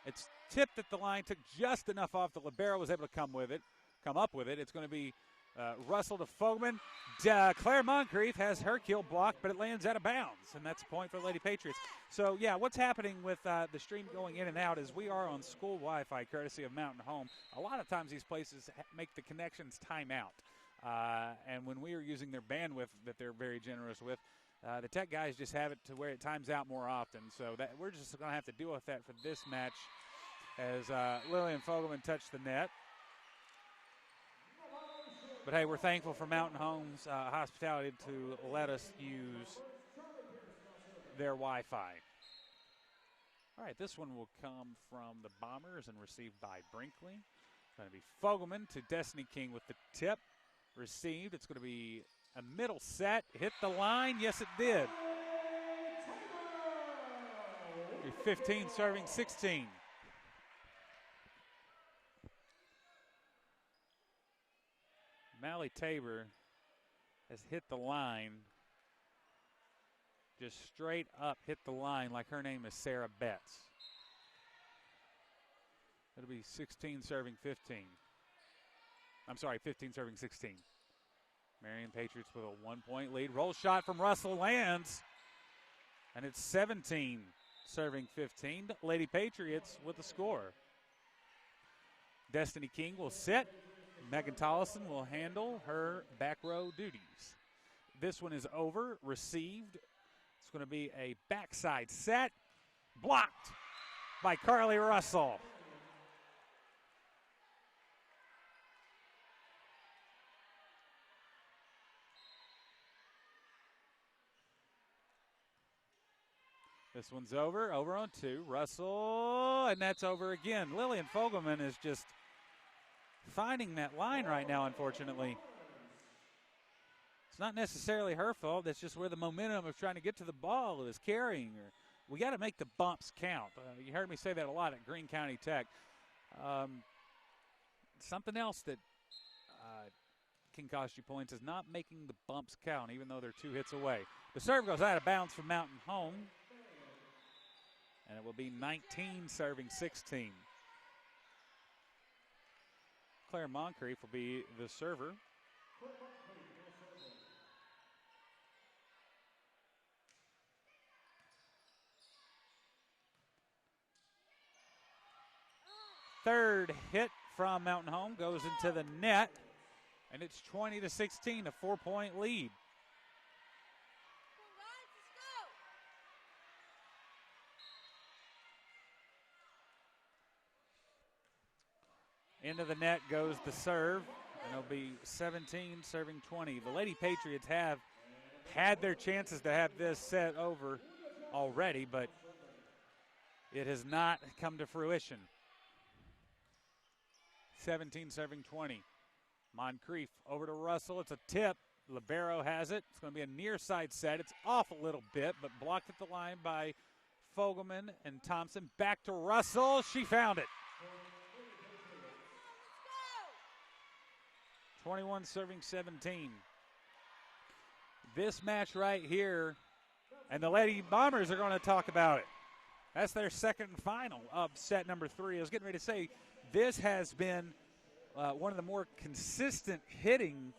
It's tipped at the line. Took just enough off. The libero was able to come up with it. It's going to be Russell to Fogelman. Claire Moncrief has her kill blocked, but it lands out of bounds, and that's a point for Lady Patriots. So, yeah, what's happening with the stream going in and out is we are on school Wi-Fi, courtesy of Mountain Home. A lot of times these places make the connections time out. And when we are using their bandwidth that they're very generous with, the tech guys just have it to where it times out more often. So that we're just going to have to deal with that for this match as Lillian Fogelman touched the net. But, hey, we're thankful for Mountain Home's hospitality to let us use their Wi-Fi. All right, this one will come from the Bombers and received by Brinkley. Going to be Fogelman to Destiny King with the tip. Received. It's going to be a middle set. Hit the line. Yes, it did. 15 serving 16. Mally Tabor has hit the line. Just straight up hit the line like her name is Sarah Betts. It'll be 16 serving 15. I'm sorry, 15 serving 16. Marion Patriots with a 1-point lead. Roll shot from Russell lands. And it's 17 serving 15. Lady Patriots with the score. Destiny King will sit. Megan Tollison will handle her back row duties. This one is over. Received. It's going to be a backside set. Blocked by Carly Russell. This one's over on 2. Russell, and that's over again. Lillian Fogelman is just finding that line right now, unfortunately. It's not necessarily her fault. That's just where the momentum of trying to get to the ball is carrying her. We got to make the bumps count. You heard me say that a lot at Greene County Tech. Something else that can cost you points is not making the bumps count, even though they're 2 hits away. The serve goes out of bounds from Mountain Home. And it will be 19 serving 16. Claire Moncrief will be the server. Third hit from Mountain Home goes into the net. And it's 20-16, a 4-point lead. Into the net goes the serve, and it'll be 17 serving 20. The Lady Patriots have had their chances to have this set over already, but it has not come to fruition. 17 serving 20. Moncrief over to Russell. It's a tip. Libero has it. It's going to be a near side set. It's off a little bit, but blocked at the line by Fogelman and Thompson. Back to Russell. She found it. 21 serving 17. This match right here, and the Lady Bombers are going to talk about it. That's their second and final of set number 3. I was getting ready to say, this has been one of the more consistent hitting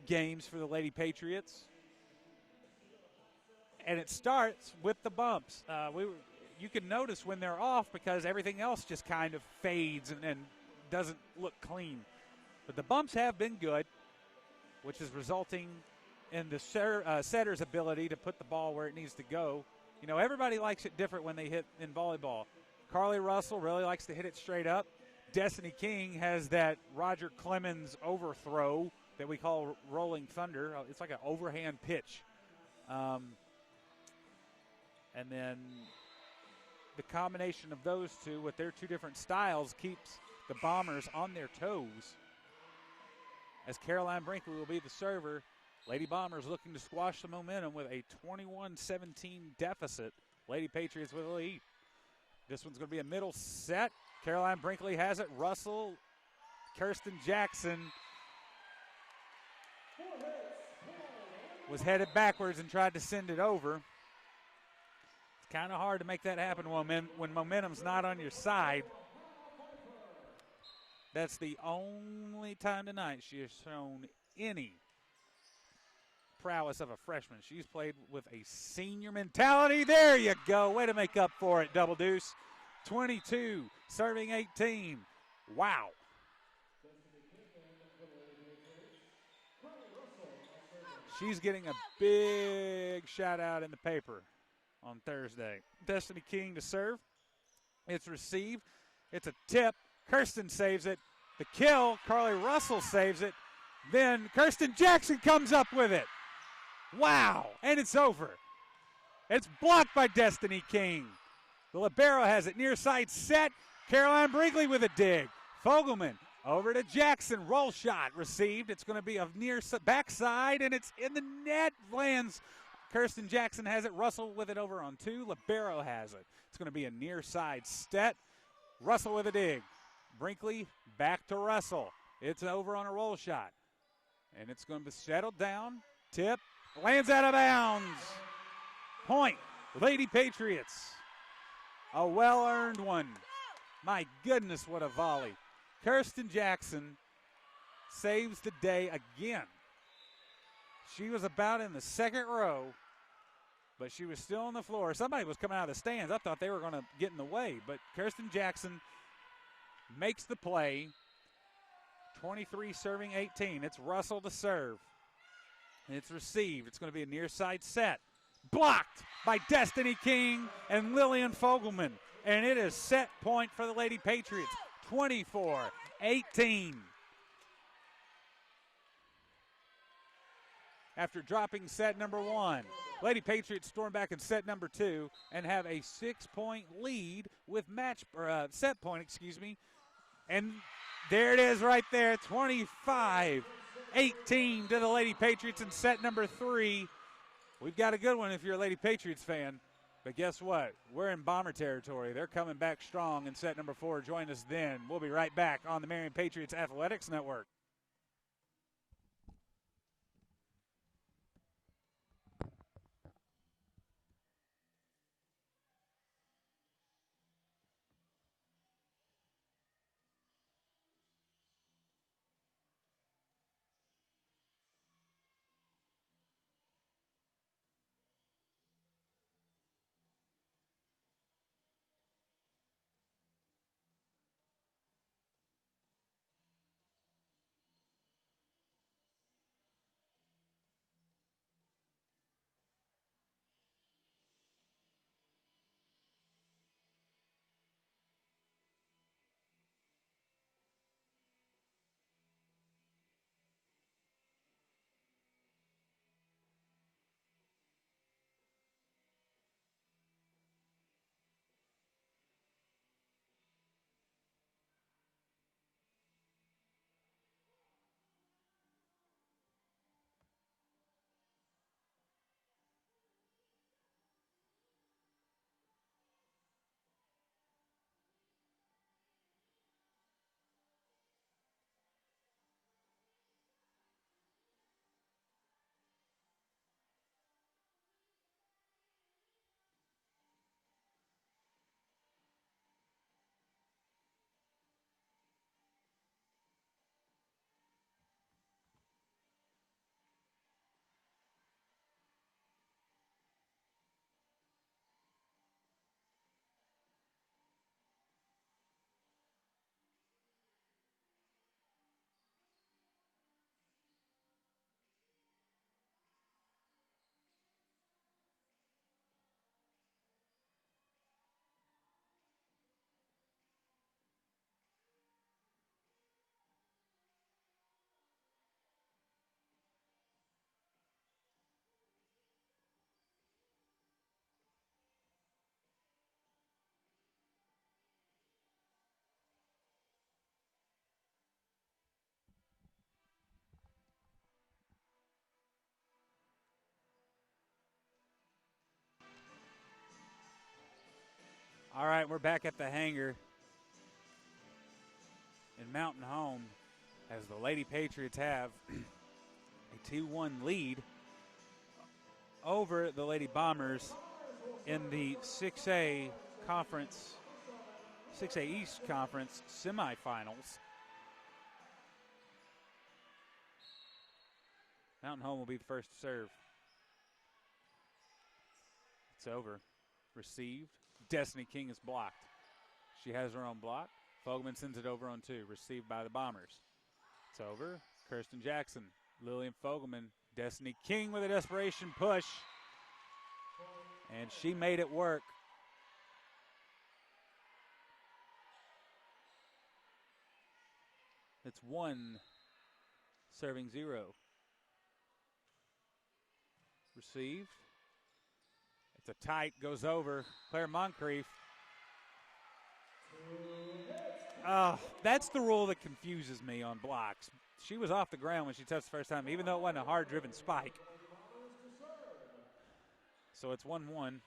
games for the Lady Patriots. And it starts with the bumps. You can notice when they're off because everything else just kind of fades and doesn't look clean. But the bumps have been good, which is resulting in the setter's ability to put the ball where it needs to go. You know, everybody likes it different when they hit in volleyball. Carly Russell really likes to hit it straight up. Destiny King has that Roger Clemens overthrow that we call rolling thunder. It's like an overhand pitch. And then the combination of those two with their 2 different styles keeps the Bombers on their toes. As Caroline Brinkley will be the server, Lady Bombers looking to squash the momentum with a 21-17 deficit. Lady Patriots with a lead. This one's going to be a middle set. Caroline Brinkley has it. Russell, Kirsten Jackson was headed backwards and tried to send it over. It's kind of hard to make that happen when momentum's not on your side. That's the only time tonight she has shown any prowess of a freshman. She's played with a senior mentality. There you go. Way to make up for it, Double Deuce. 22, serving 18. Wow. She's getting a big shout out in the paper on Thursday. Destiny King to serve. It's received. It's a tip. Kirsten saves it. The kill, Carly Russell saves it. Then Kirsten Jackson comes up with it. Wow, and it's over. It's blocked by Destiny King. The libero has it near side set. Caroline Brinkley with a dig. Fogelman over to Jackson. Roll shot received. It's going to be a near backside, and it's in the net. Lands. Kirsten Jackson has it. Russell with it over on 2. Libero has it. It's going to be a near side set. Russell with a dig. Brinkley back to Russell. It's over on a roll shot. And it's going to be settled down. Tip. Lands out of bounds. Point. Lady Patriots. A well-earned one. My goodness, what a volley. Kirsten Jackson saves the day again. She was about in the second row, but she was still on the floor. Somebody was coming out of the stands. I thought they were going to get in the way, but Kirsten Jackson makes the play. 23 serving 18. It's Russell to serve. It's received. It's going to be a near side set. Blocked by Destiny King and Lillian Fogelman. And it is set point for the Lady Patriots. 24-18. After dropping set number 1, Lady Patriots storm back in set number 2 and have a 6-point lead with set point, And there it is right there, 25-18 to the Lady Patriots in set number 3. We've got a good one if you're a Lady Patriots fan. But guess what? We're in Bomber territory. They're coming back strong in set number 4. Join us then. We'll be right back on the Marion Patriots Athletics Network. All right, we're back at the hangar in Mountain Home as the Lady Patriots have a 2-1 lead over the Lady Bombers in the 6A conference, 6A East Conference semifinals. Mountain Home will be the first to serve. It's over. Received. Destiny King is blocked. She has her own block. Fogelman sends it over on 2. Received by the Bombers. It's over. Kirsten Jackson. Lillian Fogelman. Destiny King with a desperation push. And she made it work. It's 1 serving 0. Received. It's a tight, goes over. Claire Moncrief That's the rule that confuses me on blocks. She was off the ground when she touched the first time, even though it wasn't a hard-driven spike. So it's 1-1.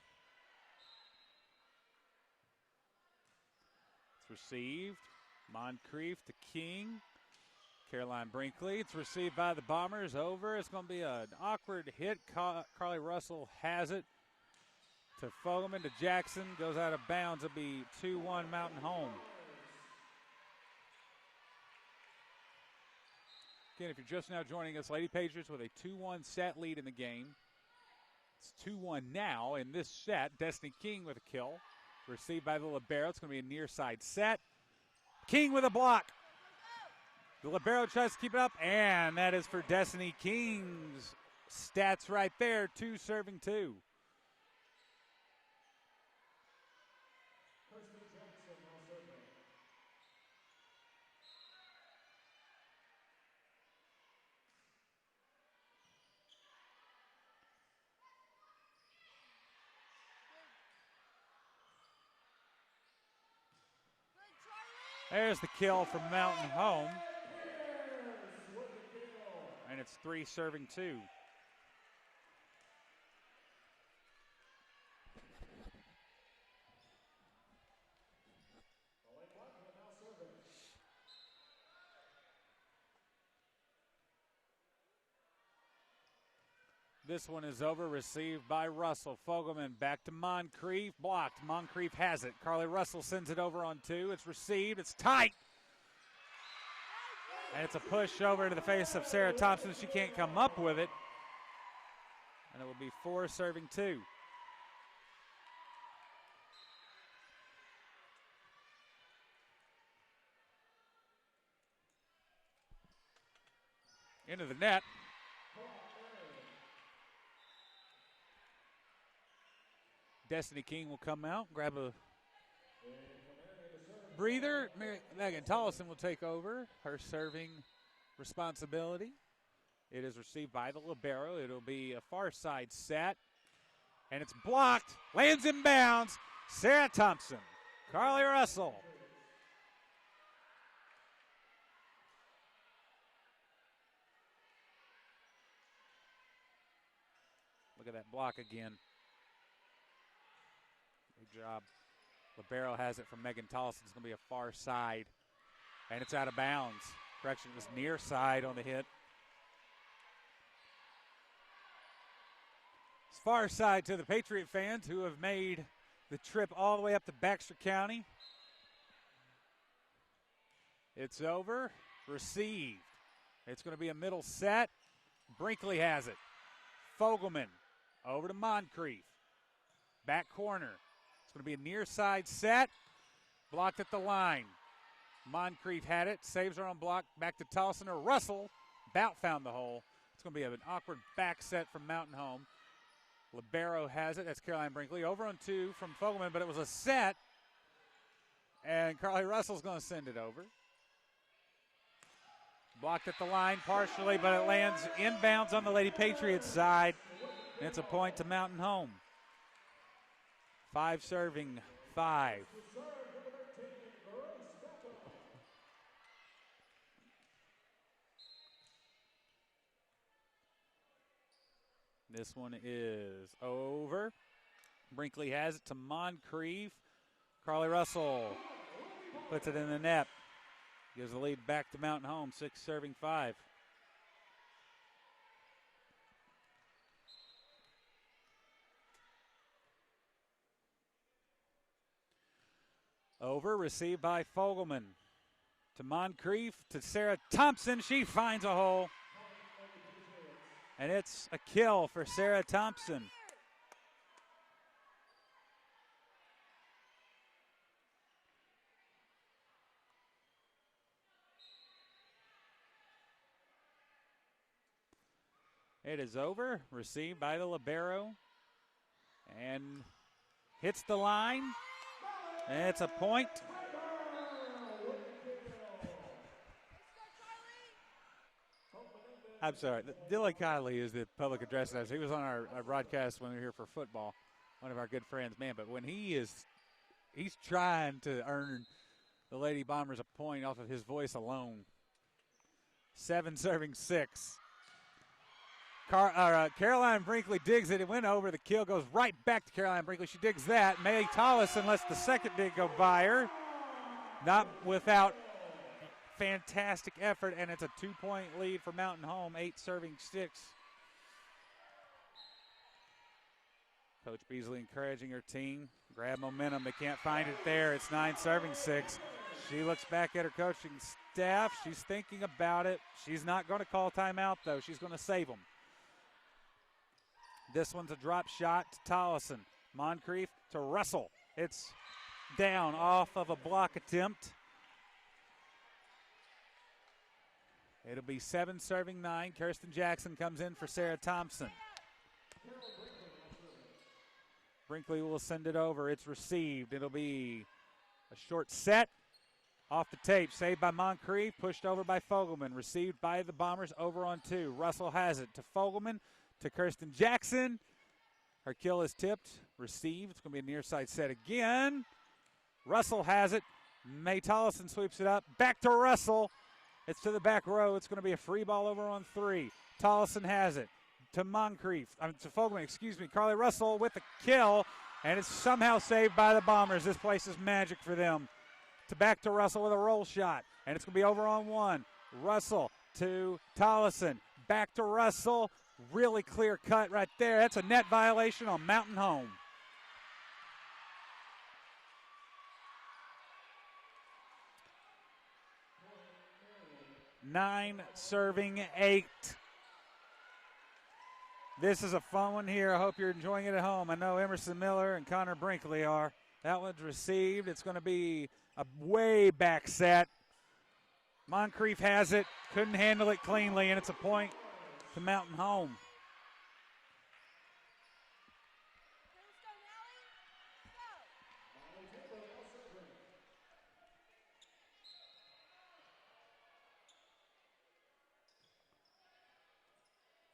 It's received. Moncrief to King. Caroline Brinkley. It's received by the Bombers. Over. It's going to be an awkward hit. Carly Russell has it to Fogelman to Jackson. Goes out of bounds. It'll be 2-1 Mountain Home. Again, if you're just now joining us, Lady Patriots with a 2-1 set lead in the game. It's 2-1 now in this set. Destiny King with a kill. Received by the libero. It's going to be a near side set. King with a block. The libero tries to keep it up, and that is for Destiny King's stats right there. 2 serving 2. There's the kill from Mountain Home. And it's 3 serving 2. This one is over, received by Russell. Fogelman back to Moncrief, blocked. Moncrief has it. Carly Russell sends it over on 2. It's received, it's tight. And it's a push over to the face of Sarah Thompson. She can't come up with it. And it will be 4 serving 2. Into the net. Destiny King will come out, grab a breather. Megan Tollison will take over her serving responsibility. It is received by the libero. It'll be a far side set, and it's blocked. Lands in bounds. Sarah Thompson. Carly Russell. Look at that block again. Good job. Libero has it from Megan Tollison. It's going to be a far side. And it's out of bounds. Correction, it was near side on the hit. It's far side to the Patriot fans who have made the trip all the way up to Baxter County. It's over. Received. It's going to be a middle set. Brinkley has it. Fogelman over to Moncrief. Back corner. It's going to be a near side set. Blocked at the line. Moncrief had it. Saves her on block. Back to Tollison or Russell. Bout found the hole. It's going to be an awkward back set from Mountain Home. Libero has it. That's Caroline Brinkley. Over on 2 from Fogelman, but it was a set. And Carly Russell's going to send it over. Blocked at the line partially, but it lands inbounds on the Lady Patriots side. And it's a point to Mountain Home. 5 serving 5. This one is over. Brinkley has it to Moncrief. Carly Russell puts it in the net. Gives the lead back to Mountain Home, 6 serving 5. Over, received by Fogelman. To Moncrief, to Sarah Thompson. She finds a hole. And it's a kill for Sarah Thompson. It is over, received by the libero. And hits the line. And it's a point. I'm sorry. Dylan Kiley is the public address announcer. He was on our broadcast when we were here for football. One of our good friends, man. But when he's trying to earn the Lady Bombers a point off of his voice alone. 7 serving 6. Caroline Brinkley digs it. It went over. The kill goes right back to Caroline Brinkley. She digs that. May Tollison lets the second dig go by her. Not without fantastic effort, and it's a 2-point lead for Mountain Home, 8 serving 6. Coach Beasley encouraging her team. Grab momentum. They can't find it there. It's 9 serving 6. She looks back at her coaching staff. She's thinking about it. She's not going to call timeout, though. She's going to save them. This one's a drop shot to Tollison. Moncrief to Russell. It's down off of a block attempt. It'll be 7 serving 9. Kirsten Jackson comes in for Sarah Thompson. Brinkley will send it over. It's received. It'll be a short set. Off the tape. Saved by Moncrief. Pushed over by Fogelman. Received by the Bombers over on 2. Russell has it to Fogelman. To Kirsten Jackson. Her kill is tipped. Received. It's going to be a near side set again. Russell has it. May Tollison sweeps it up. Back to Russell. It's to the back row. It's going to be a free ball over on 3. Tollison has it. To Moncrief. To Fogelman, excuse me. Carly Russell with the kill. And it's somehow saved by the Bombers. This place is magic for them. Back to Russell with a roll shot. And it's going to be over on 1. Russell to Tollison. Back to Russell. Really clear cut right there. That's a net violation on Mountain Home. Nine serving 8. This is a fun one here. I hope you're enjoying it at home. I know Emerson Miller and Connor Brinkley are. That one's received. It's going to be a way back set. Moncrief has it. Couldn't handle it cleanly, and it's a point to Mountain Home.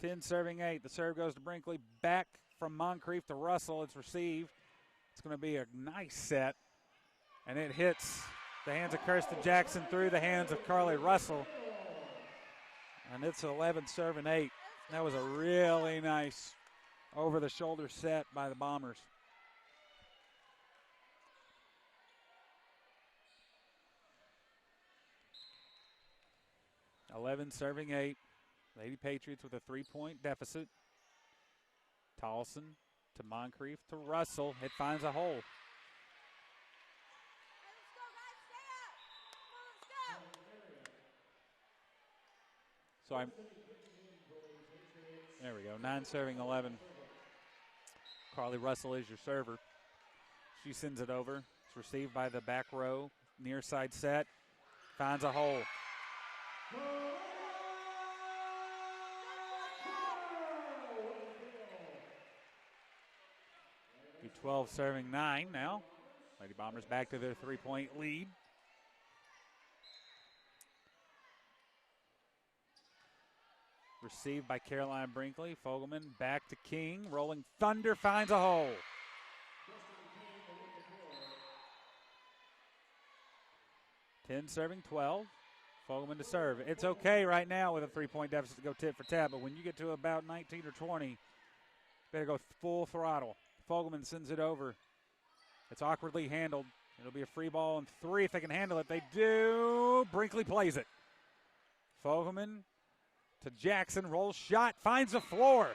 Ten serving 8. The serve goes to Brinkley. Back from Moncrief to Russell. It's received. It's going to be a nice set. And it hits the hands of Kirsten Jackson through the hands of Carly Russell. And it's 11 serving 8. That was a really nice over-the-shoulder set by the Bombers. (11 serving 8). Lady Patriots with a 3-point deficit. Tollison to Moncrief to Russell. It finds a hole. So there we go, 9 serving 11. Carly Russell is your server. She sends it over. It's received by the back row. Near side set. Finds a hole. 12 serving 9 now. Lady Bombers back to their 3-point lead. Received by Caroline Brinkley. Fogelman back to King. Rolling Thunder finds a hole. (10 serving 12). Fogelman to serve. It's okay right now with a 3-point deficit to go tit for tat, but when you get to about 19 or 20, better go full throttle. Fogelman sends it over. It's awkwardly handled. It'll be a free ball and 3 if they can handle it. They do. Brinkley plays it. Fogelman to Jackson. Rolls shot. Finds the floor.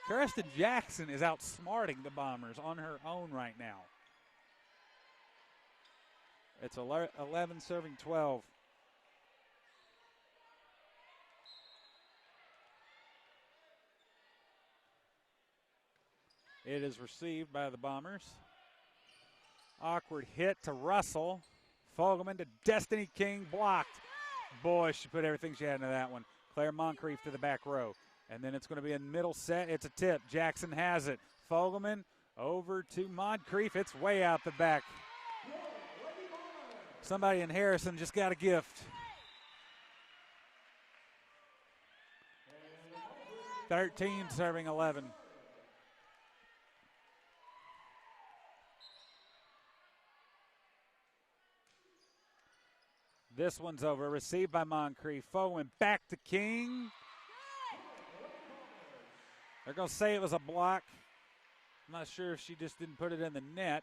Kirsten Jackson is outsmarting the Bombers on her own right now. It's 11 serving 12. It is received by the Bombers. Awkward hit to Russell. Fogelman to Destiny King, blocked. Boy, she put everything she had into that one. Claire Moncrief to the back row. And then it's going to be a middle set. It's a tip. Jackson has it. Fogelman over to Moncrief. It's way out the back. Somebody in Harrison just got a gift. 13 serving 11. This one's over. Received by Moncrief. Fogelman back to King. They're going to say it was a block. I'm not sure if she just didn't put it in the net.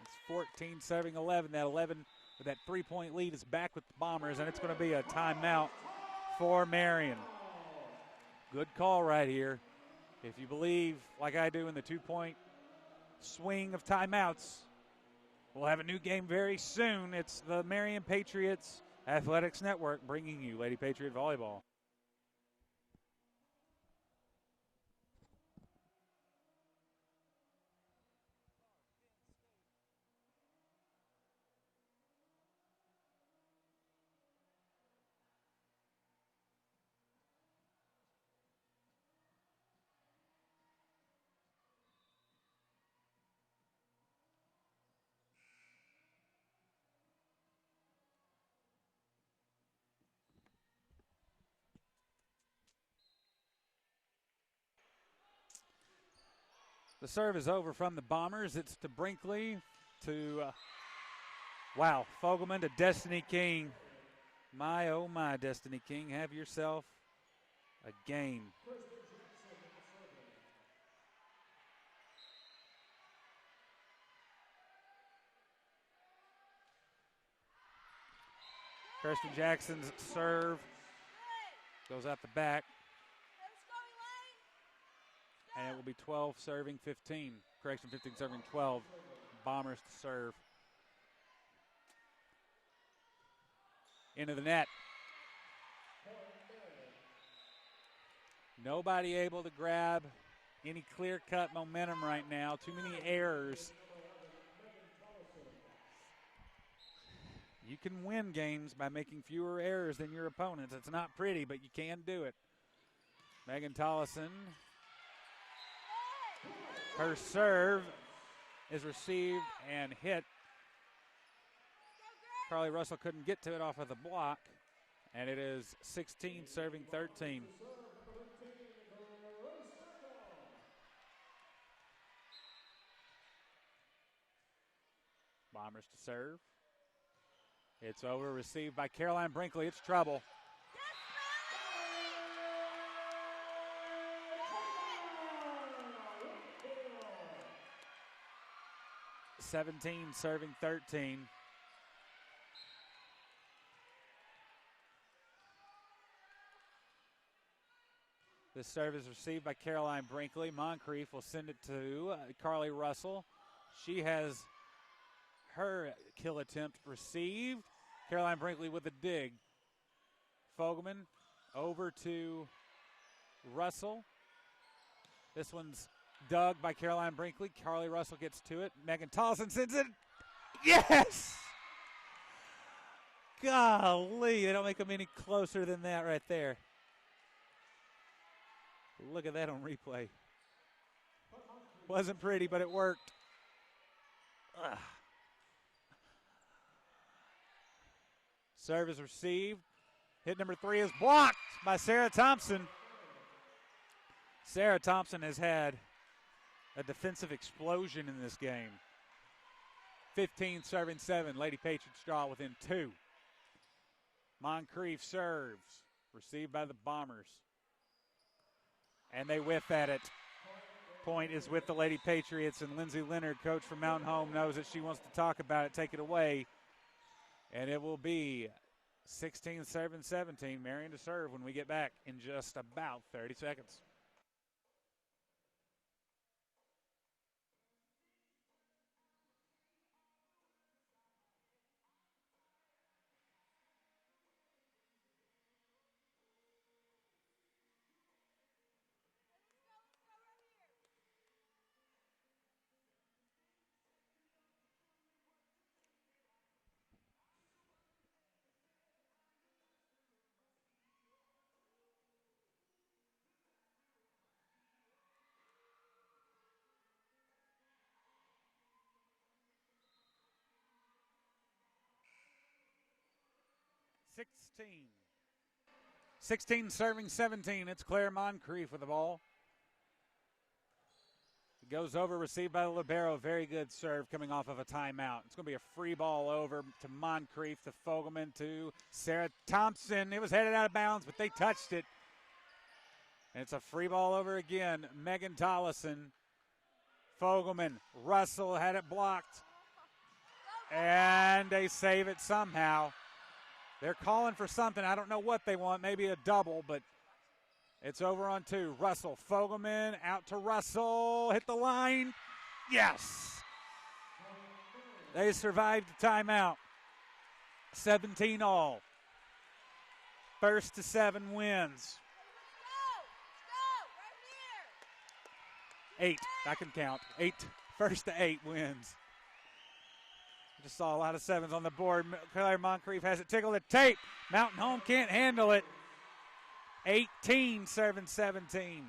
It's 14 serving 11. That 11 with that 3-point lead is back with the Bombers, and it's going to be a timeout for Marion. Good call right here. If you believe, like I do, in the 2-point swing of timeouts, we'll have a new game very soon. It's the Marion Patriots Athletics Network bringing you Lady Patriot Volleyball. The serve is over from the Bombers. It's to Brinkley, to, Fogelman to Destiny King. My, oh my, Destiny King, have yourself a game. Kirsten Jackson's serve goes out the back. And it will be 12 serving 15. Correction, 15 serving 12. Bombers to serve. Into the net. Nobody able to grab any clear-cut momentum right now. Too many errors. You can win games by making fewer errors than your opponents. It's not pretty, but you can do it. Megan Tollison. Her serve is received and hit. Carly Russell couldn't get to it off of the block, and it is 16 serving 13. Bombers to serve. It's over, received by Caroline Brinkley. It's trouble. 17 serving 13. This serve is received by Caroline Brinkley. Moncrief will send it to Carly Russell. She has her kill attempt received. Caroline Brinkley with a dig. Fogelman over to Russell. This one's dug by Caroline Brinkley. Carly Russell gets to it. Megan Tollison sends it. Yes! Golly, they don't make them any closer than that right there. Look at that on replay. Wasn't pretty, but it worked. Ugh. Serve is received. Hit number 3 is blocked by Sarah Thompson. Sarah Thompson has had a defensive explosion in this game. 15 serving 7. Lady Patriots draw within 2. Moncrief serves. Received by the Bombers. And they whiff at it. Point is with the Lady Patriots, and Lindsay Leonard, coach from Mountain Home, knows that she wants to talk about it. Take it away. And it will be 16 serving 17. Marion to serve when we get back in just about 30 seconds. Sixteen. 16 serving 17. It's Claire Moncrief with the ball. Goes over, received by the libero. Very good serve coming off of a timeout. It's going to be a free ball over to Moncrief, to Fogelman, to Sarah Thompson. It was headed out of bounds, but they touched it. And it's a free ball over again. Megan Tollison, Fogelman, Russell had it blocked. And they save it somehow. They're calling for something. I don't know what they want. Maybe a double, but it's over on 2. Russell, Fogelman, out to Russell. Hit the line. Yes. They survived the timeout. 17 all. 1st to 7 wins. 8. I can count. 8. 1st to 8 wins. Just saw a lot of 7s on the board. Claire Moncrief has it tickled at tape. Mountain Home can't handle it. 18, serving 17.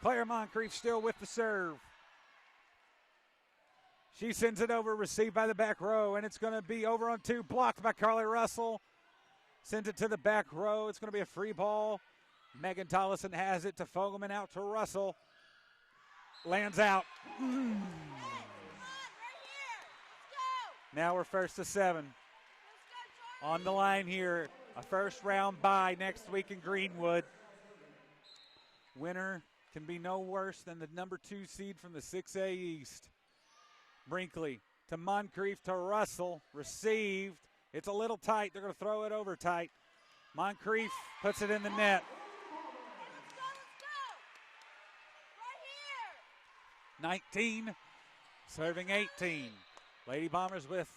Claire Moncrief still with the serve. She sends it over, received by the back row, and it's going to be over on 2, blocked by Carly Russell. Sends it to the back row. It's going to be a free ball. Megan Tollison has it to Fogelman, out to Russell. Lands out. Now we're 1st to 7. On the line here, a first round bye next week in Greenwood. Winner can be no worse than the number 2 seed from the 6A East. Brinkley to Moncrief to Russell. Received. It's a little tight. They're going to throw it over tight. Moncrief puts it in the net. 19, serving 18. Lady Bombers with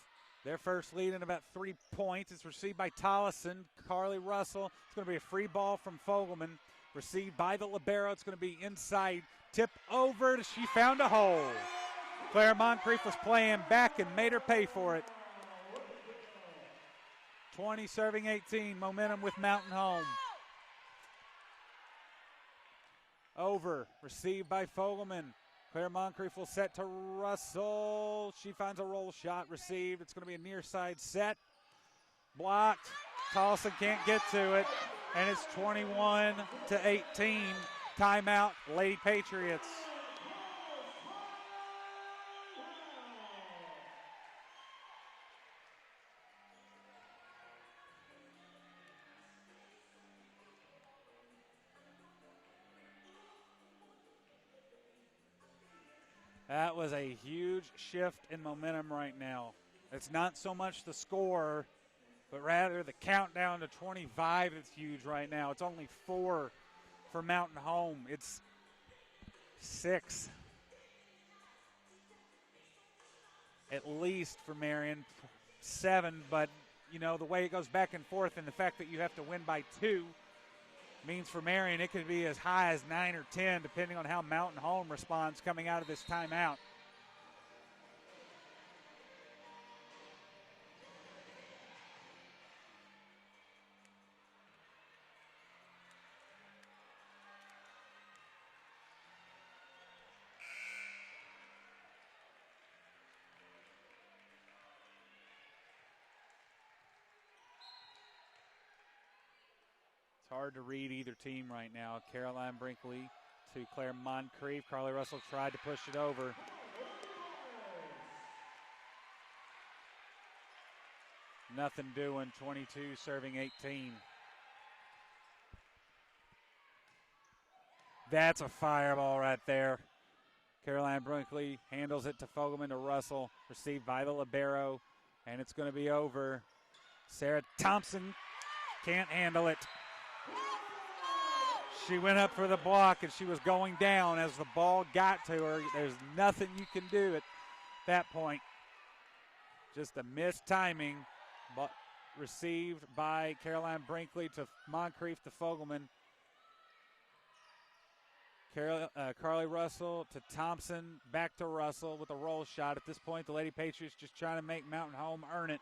their first lead in about 3 points. It's received by Tollison. Carly Russell. It's going to be a free ball from Fogelman. Received by the libero. It's going to be inside. Tip over. She found a hole. Claire Moncrief was playing back and made her pay for it. 20 serving 18. Momentum with Mountain Home. Over. Received by Fogelman. Claire Moncrief will set to Russell. She finds a roll shot, received. It's going to be a near side set. Blocked. Tollison can't get to it. And it's 21 to 18. Timeout, Lady Patriots. That was a huge shift in momentum right now. It's not so much the score, but rather the countdown to 25 is huge right now. It's only 4 for Mountain Home. It's 6 at least for Marion. 7, but, you know, the way it goes back and forth and the fact that you have to win by 2 means for Marion it could be as high as 9 or 10 depending on how Mountain Home responds coming out of this timeout. Hard to read either team right now. Caroline Brinkley to Claire Moncrief. Carly Russell tried to push it over. Nothing doing. 22 serving 18. That's a fireball right there. Caroline Brinkley handles it to Fogelman to Russell. Received by the libero. And it's going to be over. Sarah Thompson can't handle it. She went up for the block, and she was going down as the ball got to her. There's nothing you can do at that point. Just a missed timing, but received by Caroline Brinkley to Moncrief to Fogelman. Carly Russell to Thompson, back to Russell with a roll shot. At this point, the Lady Patriots just trying to make Mountain Home earn it.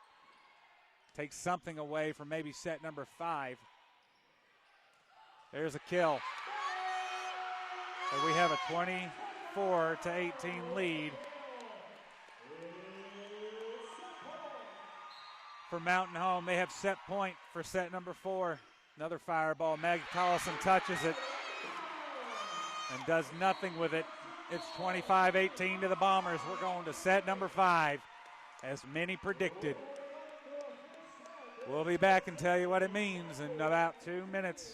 Take something away from maybe set number 5. There's a kill. So we have a 24 to 18 lead for Mountain Home. They have set point for set number 4. Another fireball. Meg Tollison touches it. and does nothing with it. It's 25-18 to the Bombers. We're going to set number 5, as many predicted. We'll be back and tell you what it means in about 2 minutes.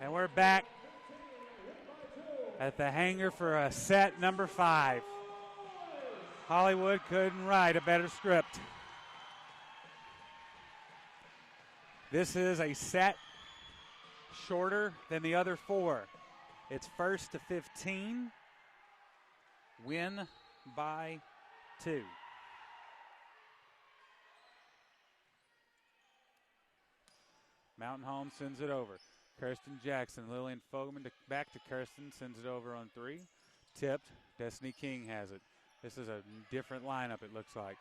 And we're back at the hangar for a set number 5. Hollywood couldn't write a better script. This is a set shorter than the other 4. It's 1st to 15. Win by 2. Mountain Home sends it over. Kirsten Jackson, Lillian Fogelman back to Kirsten, sends it over on 3. Tipped, Destiny King has it. This is a different lineup, it looks like.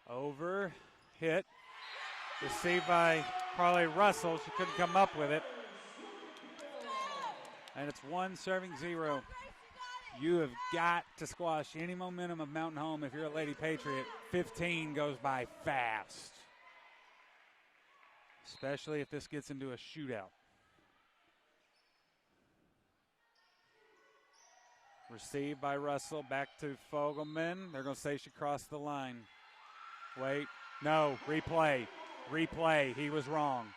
Over, hit, received by Carly Russell. She couldn't come up with it. And it's 1 serving 0. You have got to squash any momentum of Mountain Home if you're a Lady Patriot. 15 goes by fast, especially if this gets into a shootout. Received by Russell, back to Fogelman. They're going to say she crossed the line. Wait, no, replay. Replay, he was wrong.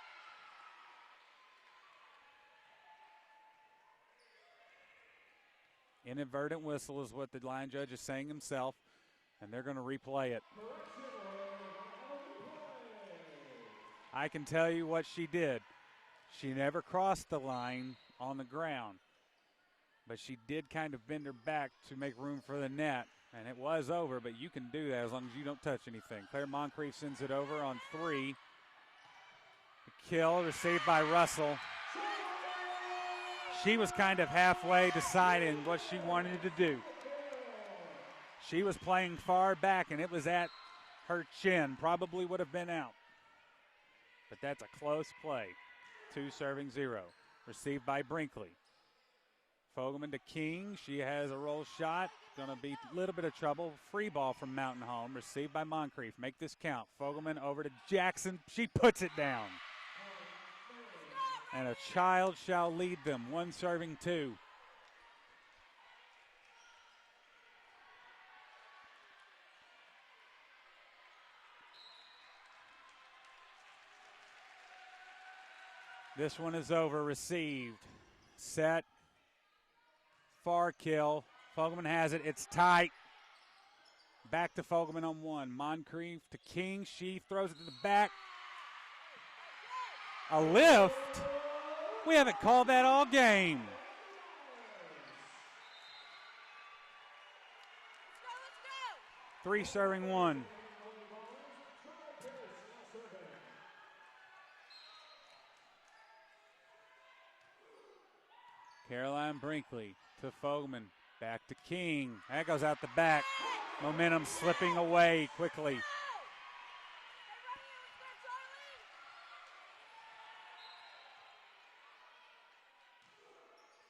Inadvertent whistle is what the line judge is saying himself, and they're going to replay it. I can tell you what she did. She never crossed the line on the ground, but she did kind of bend her back to make room for the net, and it was over, but you can do that as long as you don't touch anything. Claire Moncrief sends it over on 3. The kill received by Russell. She was kind of halfway deciding what she wanted to do. She was playing far back, and it was at her chin. Probably would have been out. but that's a close play. 2 serving 0. Received by Brinkley. Fogelman to King. She has a roll shot. Going to be a little bit of trouble. Free ball from Mountain Home. Received by Moncrief. Make this count. Fogelman over to Jackson. She puts it down. And a child shall lead them. 1 serving 2. This one is over. Received. Set. Far kill. Fogelman has it. It's tight. Back to Fogelman on 1. Moncrief to King. She throws it to the back. A lift. We haven't called that all game. Let's go. 3 serving 1. Caroline Brinkley to Fogelman. Back to King. That goes out the back. Momentum slipping away quickly.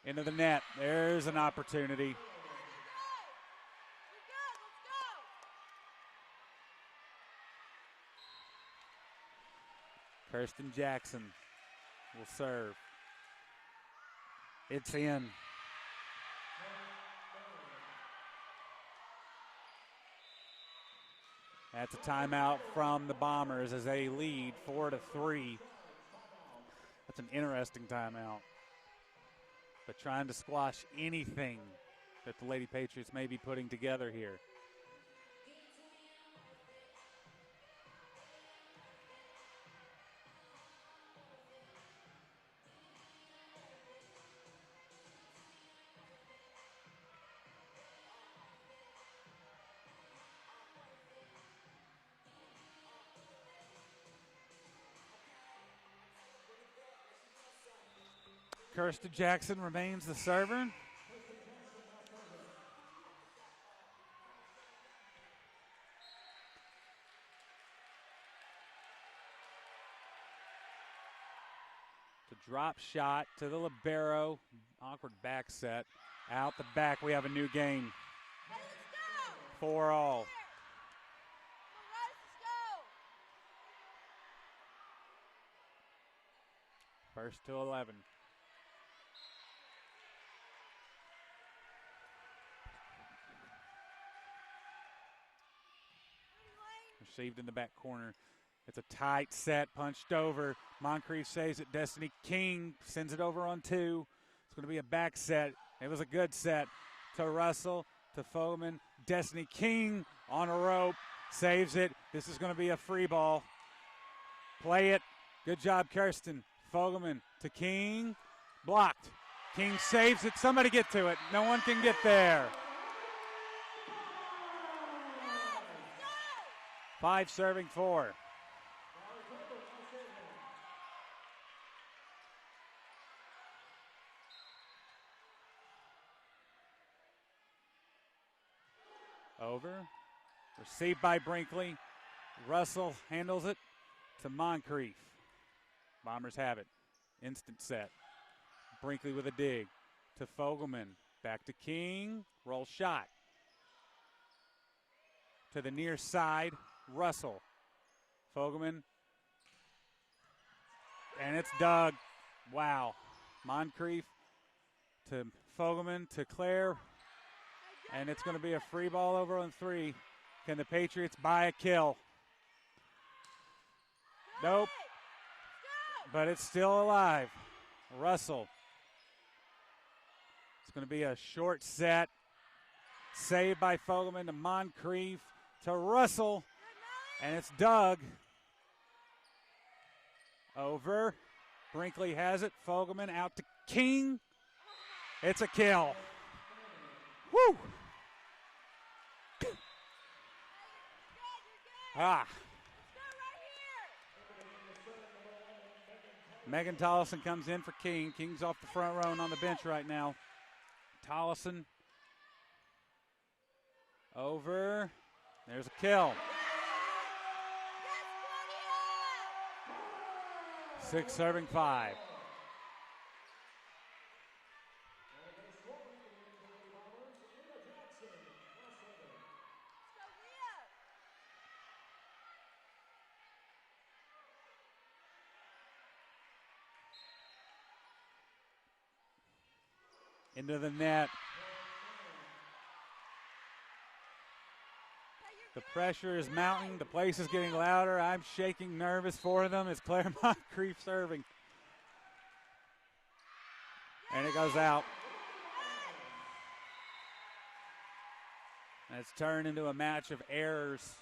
Into the net. There's an opportunity. You're good. Let's go. Kirsten Jackson will serve. It's in. That's a timeout from the Bombers as they lead 4-3. That's an interesting timeout. But trying to squash anything that the Lady Patriots may be putting together here. Kirsten Jackson remains the server. The drop shot to the libero. Awkward back set. Out the back, we have a new game. Hey, let's go. 4 all. All right, let's go. 1st to 11. Received in the back corner. It's a tight set, punched over. Moncrief saves it. Destiny King sends it over on 2. It's going to be a back set. It was a good set to Russell, to Fogelman. Destiny King on a rope, saves it. This is going to be a free ball. Play it. Good job, Kirsten. Fogelman to King. Blocked. King saves it. Somebody get to it. No one can get there. 5 serving 4. Over. Received by Brinkley. Russell handles it to Moncrief. Bombers have it. Instant set. Brinkley with a dig to Fogelman. Back to King. Roll shot. To the near side. Russell. Fogelman. And it's dug. Wow. Moncrief to Fogelman to Claire. And it's going to be a free ball over on 3. Can the Patriots buy a kill? Nope. But it's still alive. Russell. It's going to be a short set. Saved by Fogelman to Moncrief to Russell. And it's dug. Over. Brinkley has it. Fogelman out to King. It's a kill. Woo! Ah. Megan Tollison comes in for King. King's off the front row and on the bench right now. Tollison. Over. There's a kill. 6 serving 5. Into the net. The pressure is mounting. The place is getting louder. I'm shaking nervous for them. It's Claire Moncrief serving. And it goes out. And it's turned into a match of errors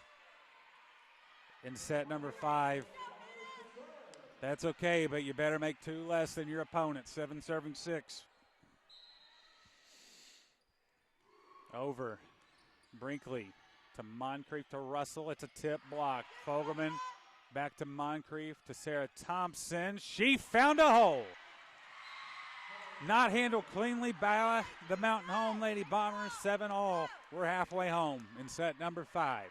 in set number 5. That's okay, but you better make 2 less than your opponent. 7 serving 6. Over. Brinkley to Moncrief to Russell. It's a tip block. Fogelman back to Moncrief to Sarah Thompson. She found a hole. Not handled cleanly by the Mountain Home Lady Bombers. 7-all. We're halfway home in set number 5.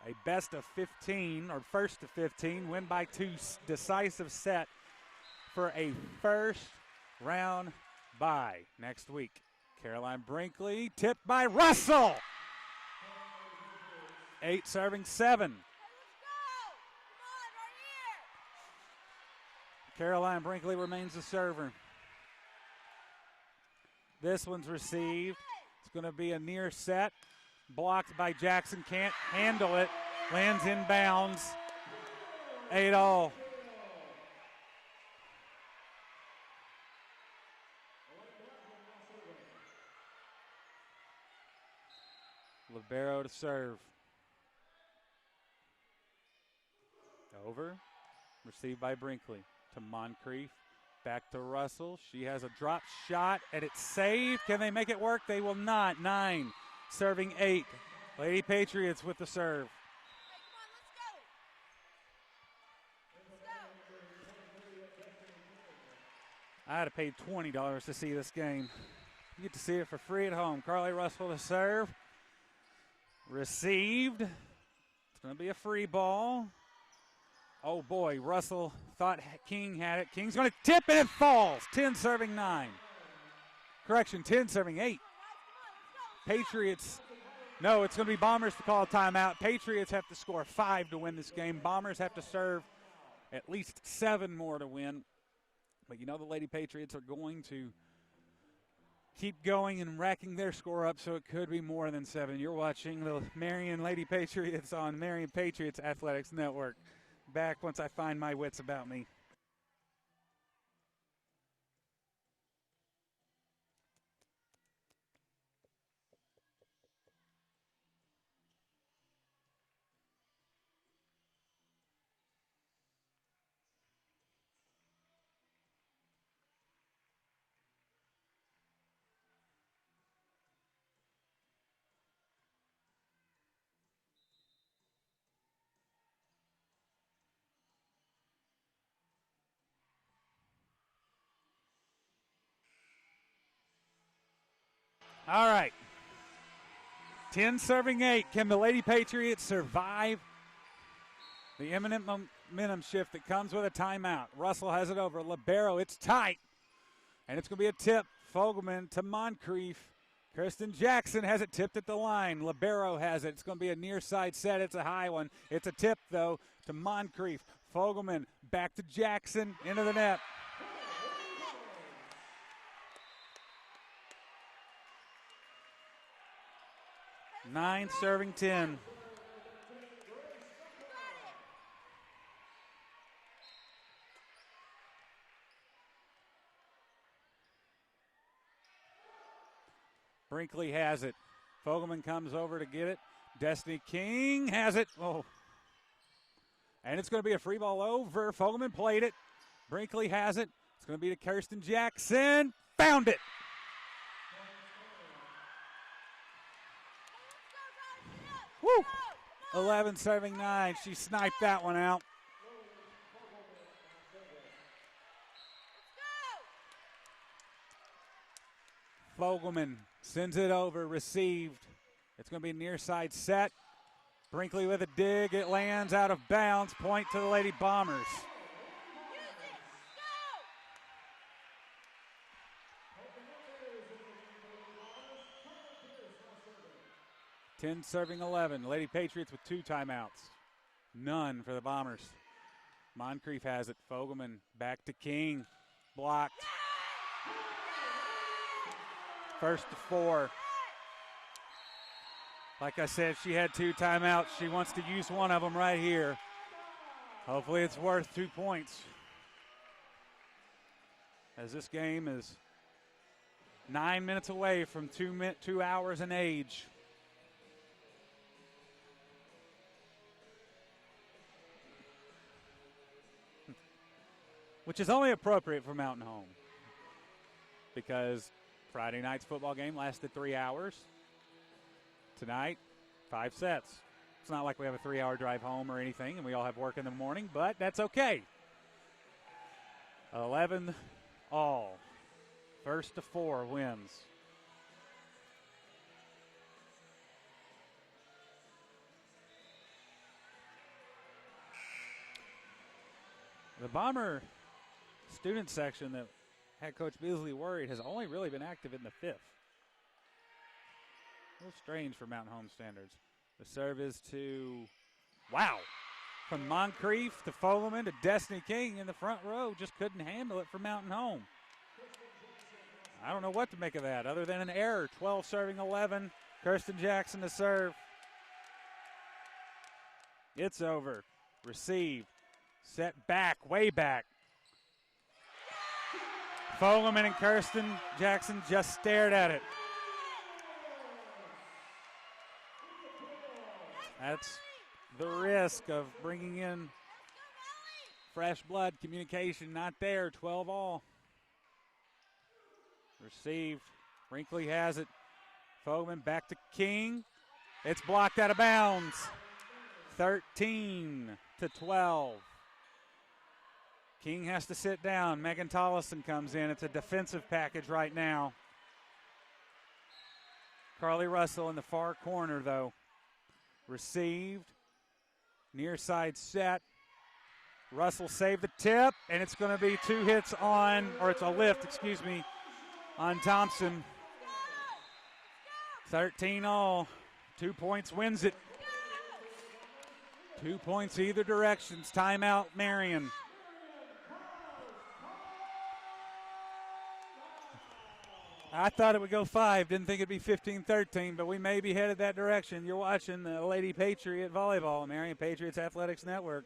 A best of 15 or first to 15 win by 2 decisive set for a first round bye next week. Caroline Brinkley tipped by Russell. 8 serving 7. Caroline Brinkley remains the server. This one's received. It's going to be a near set. Blocked by Jackson. Can't handle it. Lands in bounds. 8-all. Libero to serve. Over. Received by Brinkley to Moncrief. Back to Russell. She has a drop shot, and it's saved. Can they make it work? They will not. 9, serving 8. Lady Patriots with the serve. I'd have paid $20 to see this game. You get to see it for free at home. Carly Russell to serve. Received. It's going to be a free ball. Oh, boy. Russell thought King had it. King's going to tip, and it falls. 10 serving 9. Correction, 10 serving 8. Patriots. No, it's going to be Bombers to call a timeout. Patriots have to score 5 to win this game. Bombers have to serve at least 7 more to win. But you know the Lady Patriots are going to keep going and racking their score up, so it could be more than 7. You're watching the Marion Lady Patriots on Marion Patriots Athletics Network. Back once I find my wits about me. All right. 10 serving 8. Can the Lady Patriots survive the imminent momentum shift that comes with a timeout? Russell has it over. Libero, it's tight. And it's going to be a tip. Fogelman to Moncrief. Kirsten Jackson has it tipped at the line. Libero has it. It's going to be a near side set. It's a high one. It's a tip, though, to Moncrief. Fogelman back to Jackson into the net. 9 serving 10. Brinkley has it. Fogelman comes over to get it. Destiny King has it. Oh. And it's going to be a free ball over. Fogelman played it. Brinkley has it. It's going to be to Kirsten Jackson. Found it. Woo! 11 serving 9. She sniped that one out. Fogelman sends it over, received. It's going to be near side set. Brinkley with a dig. It lands out of bounds. Point to the Lady Bombers. 10 serving 11. Lady Patriots with 2 timeouts. None for the Bombers. Moncrief has it. Fogelman back to King. Blocked. First to 4. Like I said, she had 2 timeouts. She wants to use one of them right here. Hopefully it's worth 2 points. As this game is 9 minutes away from 2 hours in age. Which is only appropriate for Mountain Home, because Friday night's football game lasted 3 hours. Tonight, 5 sets. It's not like we have a 3-hour drive home or anything, and we all have work in the morning, but that's okay. 11 all. First to 4 wins. The Bomber student section that had Coach Beasley worried has only really been active in the 5th. A little strange for Mountain Home standards. The serve is to, wow, from Moncrief to Fogelman to Destiny King in the front row. Just couldn't handle it for Mountain Home. I don't know what to make of that other than an error. 12 serving 11. Kirsten Jackson to serve. It's over. Receive. Set back, way back. Fogelman and Kirsten Jackson just stared at it. That's the risk of bringing in fresh blood. Communication not there. 12 all. Received. Brinkley has it. Fogelman back to King. It's blocked out of bounds. 13 to 12. King has to sit down. Megan Tollison comes in. It's a defensive package right now. Carly Russell in the far corner, though. Received. Near side set. Russell saved the tip, and it's going to be 2 hits on, or it's a lift, excuse me, on Thompson. 13 all. 2 points wins it. 2 points either directions. Timeout, Marion. I thought it would go 5. Didn't think it'd be 15-13, but we may be headed that direction. You're watching the Lady Patriot Volleyball, Marion Patriots Athletics Network.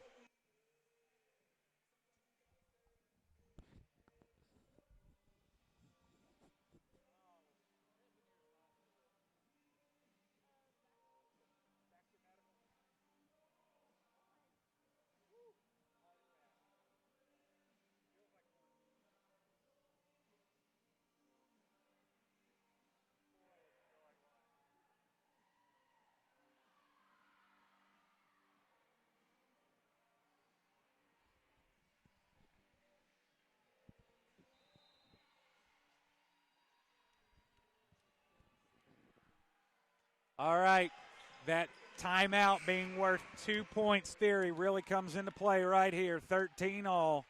All right, that timeout being worth 2 points theory really comes into play right here. 13 all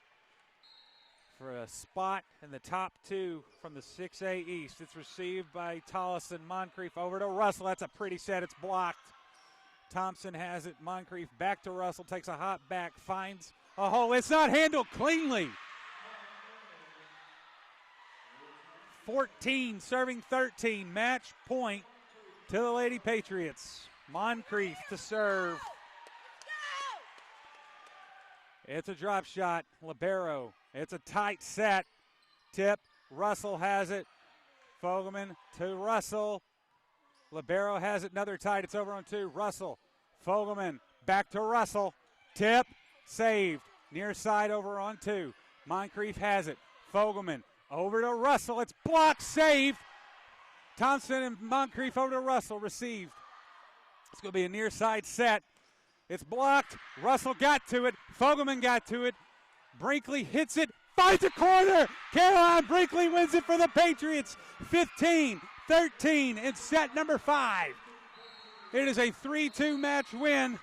for a spot in the top 2 from the 6A East. It's received by Tollison. Moncrief over to Russell. That's a pretty set. It's blocked. Thompson has it. Moncrief back to Russell. Takes a hop back. Finds a hole. It's not handled cleanly. 14 serving 13. Match point to the Lady Patriots. Moncrief to serve. It's a drop shot. Libero. It's a tight set. Tip. Russell has it. Fogelman to Russell. Libero has it. Another tight. It's over on 2. Russell. Fogelman. Back to Russell. Tip. Saved. Near side over on 2. Moncrief has it. Fogelman. Over to Russell. It's blocked. Saved. Thompson and Moncrief over to Russell. Received. It's going to be a near side set. It's blocked. Russell got to it. Fogelman got to it. Brinkley hits it. Finds a corner. Caroline Brinkley wins it for the Patriots. 15-13 in set number 5. It is a 3-2 match win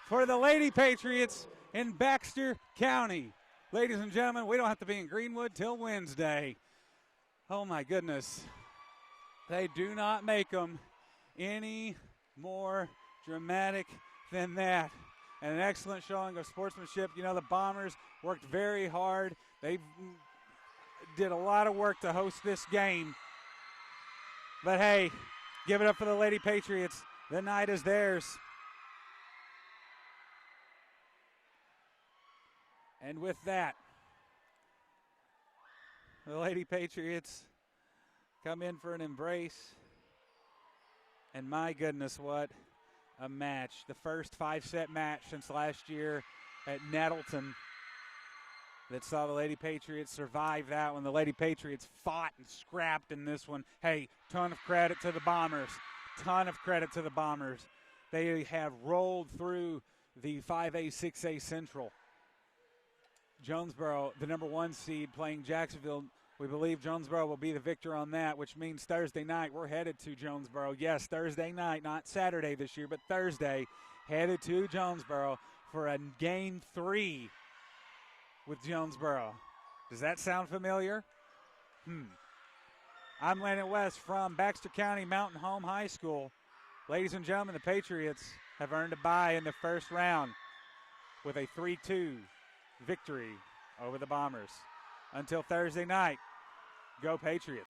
for the Lady Patriots in Baxter County. Ladies and gentlemen, we don't have to be in Greenwood till Wednesday. Oh, my goodness. They do not make them any more dramatic than that. And an excellent showing of sportsmanship. You know, the Bombers worked very hard. They did a lot of work to host this game. But hey, give it up for the Lady Patriots. The night is theirs. And with that, the Lady Patriots come in for an embrace. And my goodness, what a match. The first 5-set match since last year at Nettleton that saw the Lady Patriots survive that one. The Lady Patriots fought and scrapped in this one. Hey, ton of credit to the Bombers. Ton of credit to the Bombers. They have rolled through the 5A, 6A Central. Jonesboro, the number 1 seed, playing Jacksonville. We believe Jonesboro will be the victor on that, which means Thursday night we're headed to Jonesboro. Yes, Thursday night, not Saturday this year, but Thursday, headed to Jonesboro for a Game 3 with Jonesboro. Does that sound familiar? I'm Landon West from Baxter County Mountain Home High School. Ladies and gentlemen, the Patriots have earned a bye in the first round with a 3-2 victory over the Bombers. Until Thursday night, go Patriots.